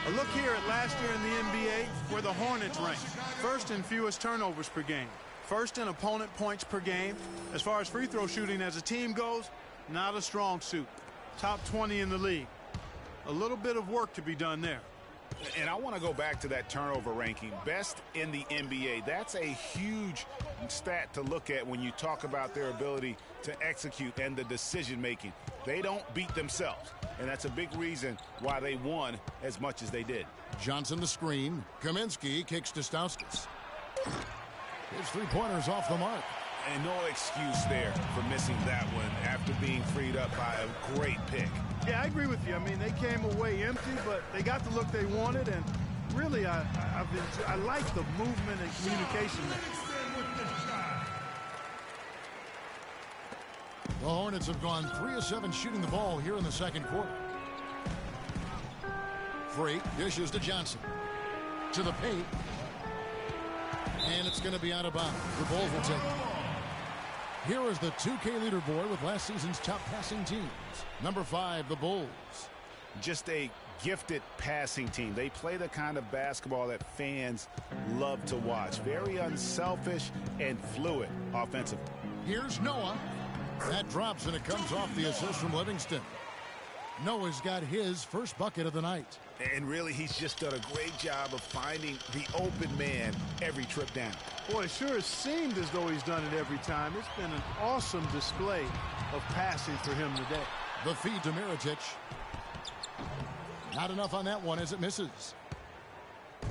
A look here at last year in the NBA, where the Hornets ranked. First in fewest turnovers per game. First in opponent points per game. As far as free throw shooting as a team goes, not a strong suit. Top 20 in the league. A little bit of work to be done there. And I want to go back to that turnover ranking. Best in the NBA. That's a huge stat to look at when you talk about their ability to execute and the decision making. They don't beat themselves. And that's a big reason why they won as much as they did. Johnson the screen. Kaminsky kicks to Stauskas. His three-pointer's off the mark. And no excuse there for missing that one after being freed up by a great pick. Yeah, I agree with you. I mean, they came away empty, but they got the look they wanted, and really, I like the movement and communication there. The Hornets have gone 3 of 7 shooting the ball here in the second quarter. Freak dishes to Johnson. To the paint. And it's going to be out of bounds. The Bulls will take it. Here is the 2K leaderboard with last season's top passing teams. Number 5, the Bulls. Just a gifted passing team. They play the kind of basketball that fans love to watch. Very unselfish and fluid offensively. Here's Noah. That drops and it comes off the assist from Livingston. Noah's got his first bucket of the night. And really, he's just done a great job of finding the open man every trip down. Boy, it sure has seemed as though he's done it every time. It's been an awesome display of passing for him today. The feed to Mirotic. Not enough on that one as it misses.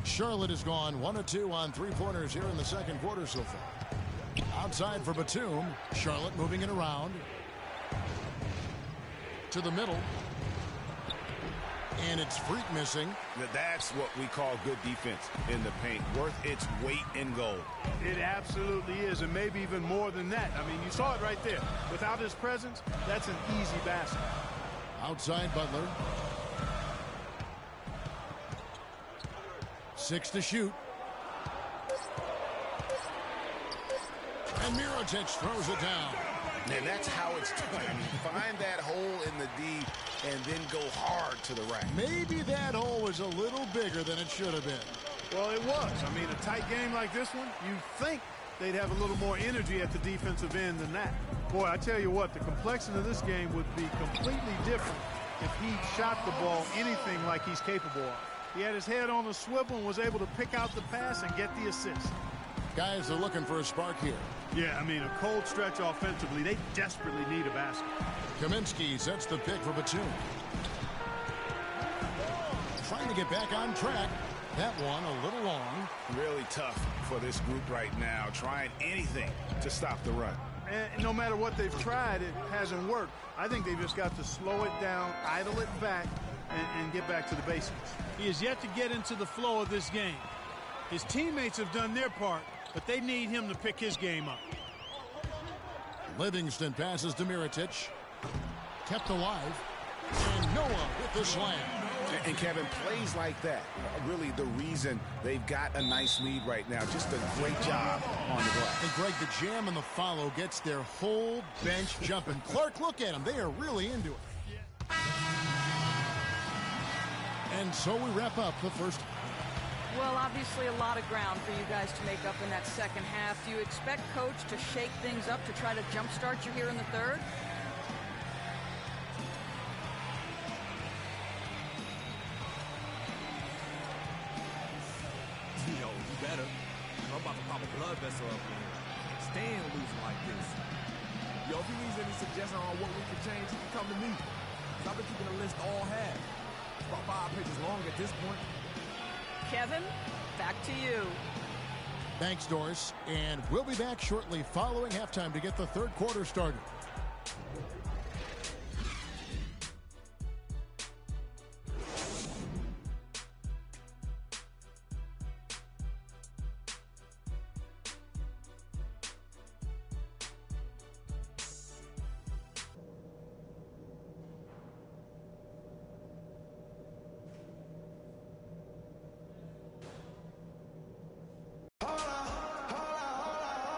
Charlotte has gone 1 of 2 on three-pointers here in the second quarter so far. Outside for Batum. Charlotte moving it around. To the middle. And it's Freak missing. That's what we call good defense in the paint. Worth its weight in gold. It absolutely is, and maybe even more than that. I mean, you saw it right there. Without his presence, that's an easy basket. Outside Butler. 6 to shoot. And Mirotic throws it down. And that's how it's done. I mean, find that hole in the D and then go hard to the rack. Maybe that hole was a little bigger than it should have been. Well, it was. I mean, a tight game like this one, you'd think they'd have a little more energy at the defensive end than that. Boy, I tell you what, the complexion of this game would be completely different if he shot the ball anything like he's capable of. He had his head on a swivel and was able to pick out the pass and get the assist. Guys are looking for a spark here. Yeah, I mean, a cold stretch offensively. They desperately need a basket. Kaminsky sets the pick for Batum. Trying to get back on track. That one a little long. Really tough for this group right now, trying anything to stop the run. And no matter what they've tried, it hasn't worked. I think they've just got to slow it down, idle it back, and get back to the basics. He has yet to get into the flow of this game. His teammates have done their part, but they need him to pick his game up. Livingston passes to Mirotic. Kept alive. And Noah with the slam. And Kevin, plays like that, really the reason they've got a nice lead right now. Just a great job on the glass. And Greg, the jam and the follow gets their whole bench jumping. Clark, look at them. They are really into it. And so we wrap up the first. Well, obviously a lot of ground for you guys to make up in that second half. Do you expect Coach to shake things up to try to jumpstart you here in the third? Yo, you better. I'm about to pop a blood vessel up here. Stand losing like this. Yo, if he needs any suggestion on what we can change, he can come to me. I've been keeping a list all half. It's about 5 pages long at this point. Kevin, back to you. Thanks, Doris. And we'll be back shortly following halftime to get the third quarter started.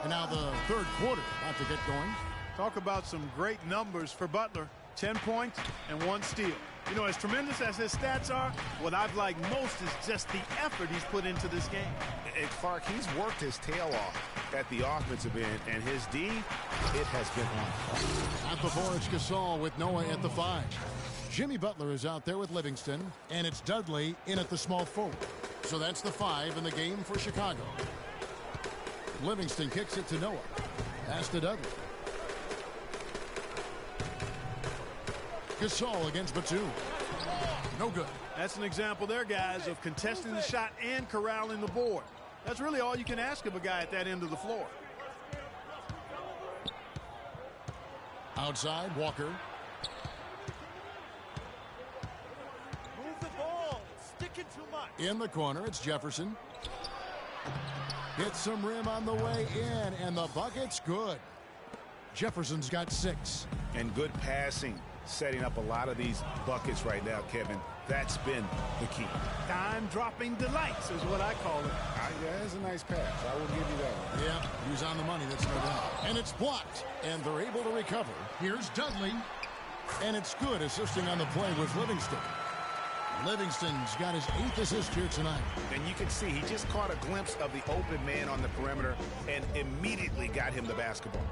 And now the third quarter about to get going. Talk about some great numbers for Butler. 10 points and 1 steal. You know, as tremendous as his stats are, what I've liked most is just the effort he's put into this game. And Clark, he's worked his tail off at the offensive end, and his D, it has been on. At the 4, it's Gasol with Noah at the 5. Jimmy Butler is out there with Livingston, and it's Dudley in at the small forward. So that's the 5 in the game for Chicago. Livingston kicks it to Noah. Pass to Dudley. Gasol against Batum. No good. That's an example there, guys, of contesting the shot and corralling the board. That's really all you can ask of a guy at that end of the floor. Outside, Walker. Move the ball. It's sticking too much. In the corner, it's Jefferson. Hits some rim on the way in, and the bucket's good. Jefferson's got 6. And good passing, setting up a lot of these buckets right now, Kevin. That's been the key. Time-dropping delights is what I call it. Yeah, that's a nice pass. I will give you that. Yeah, he's on the money, that's no doubt. And it's blocked, and they're able to recover. Here's Dudley. And it's good, assisting on the play with Livingston. Livingston's got his 8th assist here tonight. And you can see he just caught a glimpse of the open man on the perimeter and immediately got him the basketball.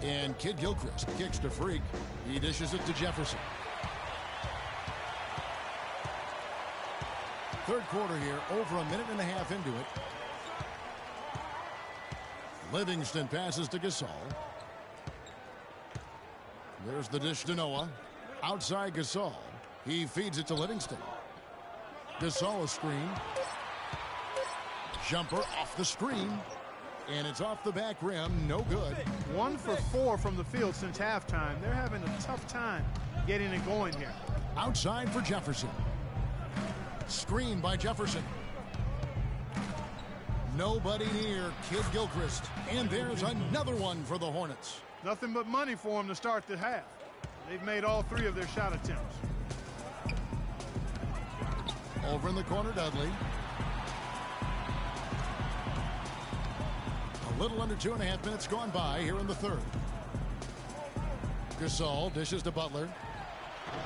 And Kid Gilchrist kicks to Freak. He dishes it to Jefferson. Third quarter here, over a minute and a half into it. Livingston passes to Gasol. There's the dish to Noah. Outside Gasol. He feeds it to Livingston. Gasol a screen. Jumper off the screen. And it's off the back rim. No good. 1 for 4 from the field since halftime. They're having a tough time getting it going here. Outside for Jefferson. Screen by Jefferson. Nobody near Kid Gilchrist. And there's another one for the Hornets. Nothing but money for them to start the half. They've made all 3 of their shot attempts. Over in the corner, Dudley. A little under 2.5 minutes gone by here in the third. Gasol dishes to Butler.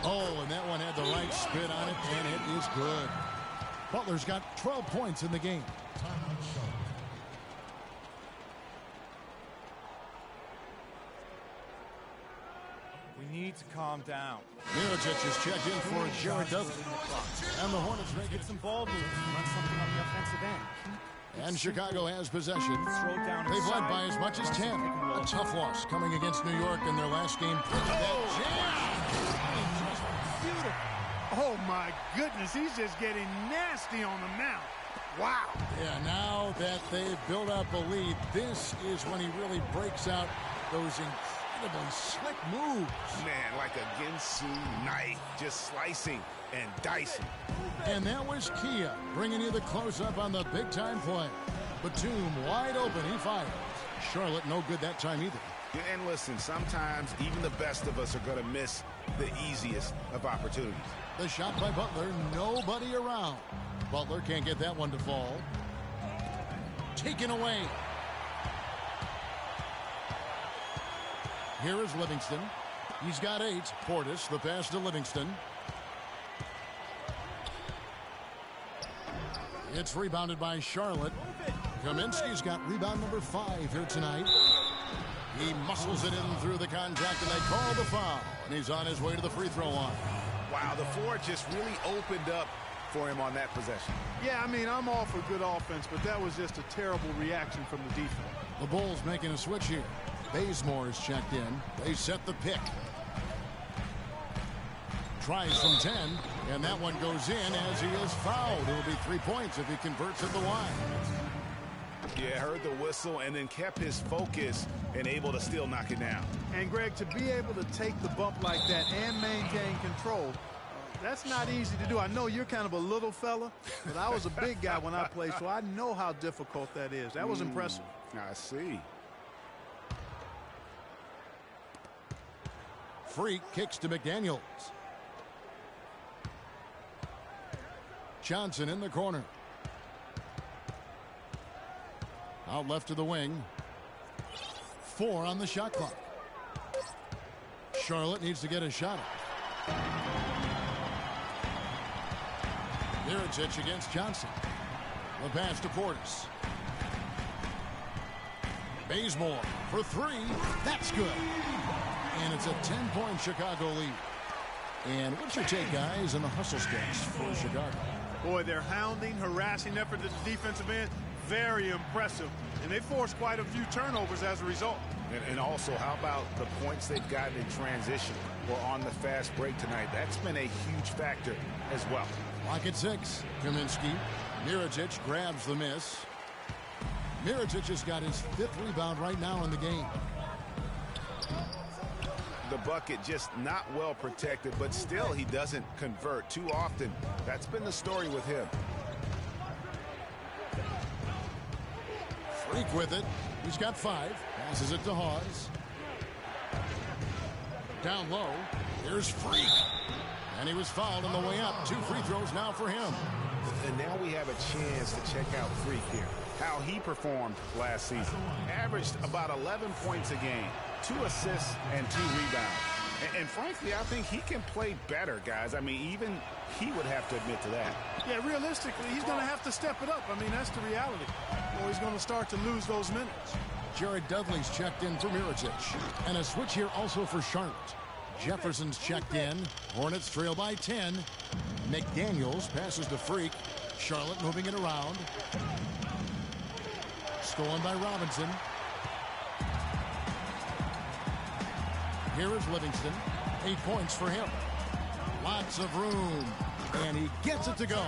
Oh, and that one had the right spin on it, and it is good. Butler's got 12 points in the game. We need to calm down. Mirotic is checked in for Jared Dudley. And the Hornets make Get some ball movement. Run something on the offensive end. And Chicago has possession. They've led by as much as 10. A tough loss coming against New York in their last game. Oh, my goodness. He's just getting nasty on the mount. Wow. Yeah, now that they've built up a lead, this is when he really breaks out those incredibly slick moves. Man, like a Ginsu knife, just slicing and dicing. And that was Kia bringing you the close-up on the big-time play. Batum wide open, he fires. Charlotte no good that time either. Yeah, and listen, sometimes even the best of us are going to miss the easiest of opportunities. The shot by Butler, nobody around. Butler can't get that one to fall. Taken away. Here is Livingston. He's got 8. Portis, the pass to Livingston. It's rebounded by Charlotte. Kaminsky's got rebound number 5 here tonight. He muscles it in through the contact, and they call the foul. And he's on his way to the free throw line. Wow, the floor just really opened up for him on that possession. Yeah, I mean, I'm all for good offense, but that was just a terrible reaction from the defense. The Bulls making a switch here. Bazemore is checked in. They set the pick. Tries from 10, and that one goes in as he is fouled. It'll be 3 points if he converts at the line. Yeah, heard the whistle and then kept his focus and able to still knock it down. And, Greg, to be able to take the bump like that and maintain control, that's not easy to do. I know you're kind of a little fella, but I was a big guy when I played, so I know how difficult that is. That was impressive. I see. Freak kicks to McDaniels. Johnson in the corner. Out left to the wing. 4 on the shot clock. Charlotte needs to get a shot up. Mirotic against Johnson. The pass to Portis. Bazemore for 3. That's good. And it's a 10-point Chicago lead. And what's your take, guys, in the hustle sketch for Chicago? Boy, their hounding, harassing effort at the defensive end, very impressive. And they forced quite a few turnovers as a result. And also, how about the points they've gotten in transition or on the fast break tonight? That's been a huge factor as well. Lock at 6. Kaminsky. Mirotic grabs the miss. Mirotic has got his 5th rebound right now in the game. The bucket just not well protected, but still he doesn't convert too often. That's been the story with him. Freak with it. He's got 5. Passes it to Hawes. Down low. Here's Freak. And he was fouled on the way up. 2 free throws now for him. And now we have a chance to check out Freak here. How he performed last season. Averaged about 11 points a game. 2 assists and 2 rebounds. And frankly, I think he can play better, guys. I mean, even he would have to admit to that. Yeah, realistically, he's going to have to step it up. I mean, that's the reality. Or he's going to start to lose those minutes. Jared Dudley's checked in for Mirotic. And a switch here also for Charlotte. Jefferson's checked in. Hornets trail by 10. McDaniels passes to Freak. Charlotte moving it around. Stolen by Robinson. Here is Livingston. 8 points for him. Lots of room. And he gets it to go.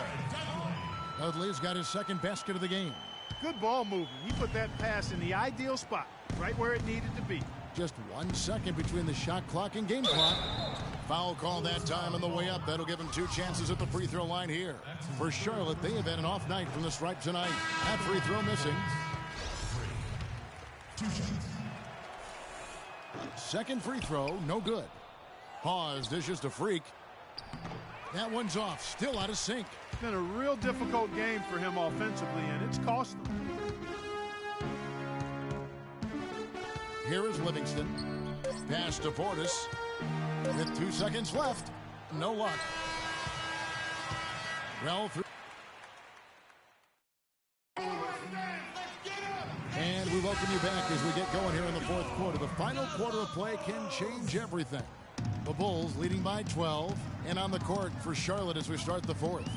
Dudley's got his 2nd basket of the game. Good ball movement. He put that pass in the ideal spot, right where it needed to be. Just 1 second between the shot clock and game clock. Foul call that time on the way up. That'll give him 2 chances at the free throw line here. For Charlotte, they have had an off night from the stripe tonight. That free throw missing. 2 shots. 2nd free throw, no good. Hawes dishes to Freak. That one's off, still out of sync. It's been a real difficult game for him offensively, and it's cost him. Here is Livingston. Pass to Portis. With 2 seconds left. No luck. Well through. And we welcome you back as we get going here in the 4th quarter. The final quarter of play can change everything. The Bulls leading by 12. And on the court for Charlotte as we start the 4th.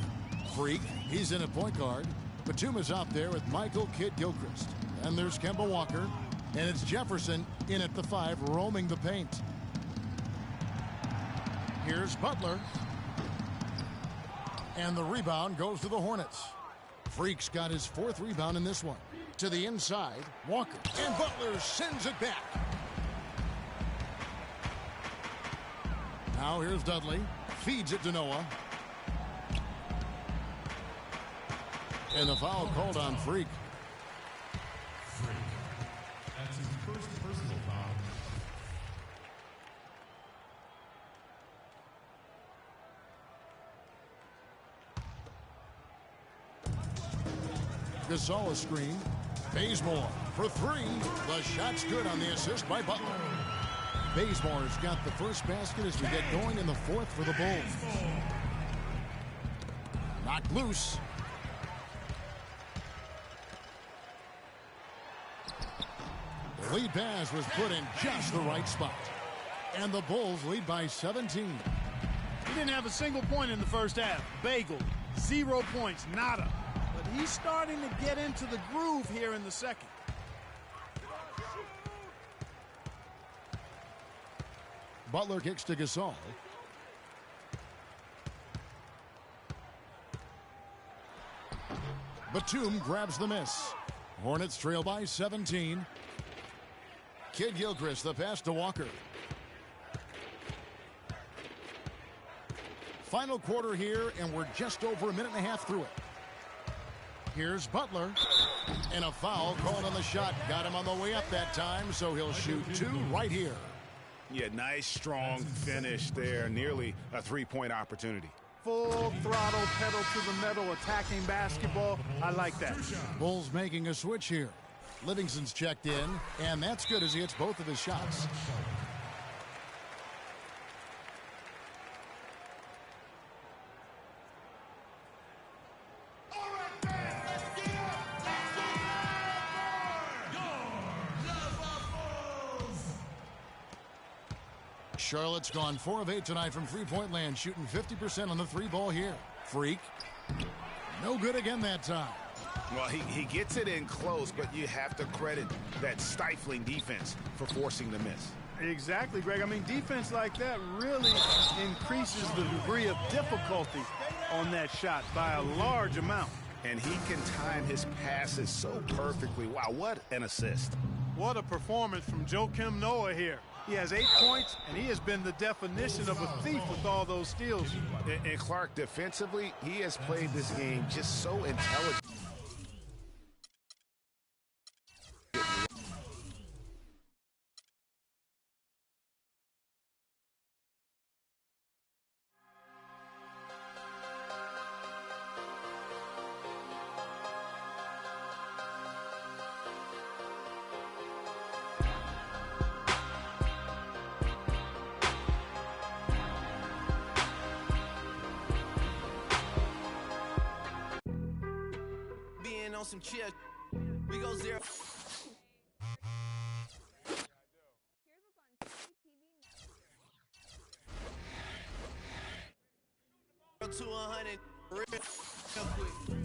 Freak, he's in at point guard. Batum is out there with Michael Kidd-Gilchrist. And there's Kemba Walker. And it's Jefferson in at the 5, roaming the paint. Here's Butler. And the rebound goes to the Hornets. Freak's got his 4th rebound in this one. To the inside, Walker. And Butler sends it back. Now here's Dudley. Feeds it to Noah. And the foul called on Freak. That's his first personal foul. Gasol a screen. Bazemore for 3. The shot's good on the assist by Butler. Bazemore's got the first basket as we get going in the 4th for the Bulls. Knocked loose. The lead pass was put in just the right spot. And the Bulls lead by 17. He didn't have a single point in the first half. Bagel, 0 points, nada. But he's starting to get into the groove here in the 2nd. Butler kicks to Gasol. Batum grabs the miss. Hornets trail by 17. Kidd-Gilchrist, the pass to Walker. Final quarter here, and we're just over a minute and a half through it. Here's Butler. And a foul called on the shot. Got him on the way up that time, so he'll shoot 2 right here. Yeah, nice, strong finish there. Nearly a 3-point opportunity. Full throttle, pedal to the metal, attacking basketball. I like that. Bulls making a switch here. Livingston's checked in, and that's good as he hits both of his shots. Charlotte's gone 4 of 8 tonight from three-point land, shooting 50% on the three ball here. Freak. No good again that time. Well, he gets it in close, but you have to credit that stifling defense for forcing the miss. Exactly, Greg. I mean, defense like that really increases the degree of difficulty on that shot by a large amount. And he can time his passes so perfectly. Wow, what an assist. What a performance from Joakim Noah here. He has 8 points, and he has been the definition of a thief with all those steals. And Clark, defensively, he has played this game just so intelligent. On some chill, we go 0. To 100 real quick.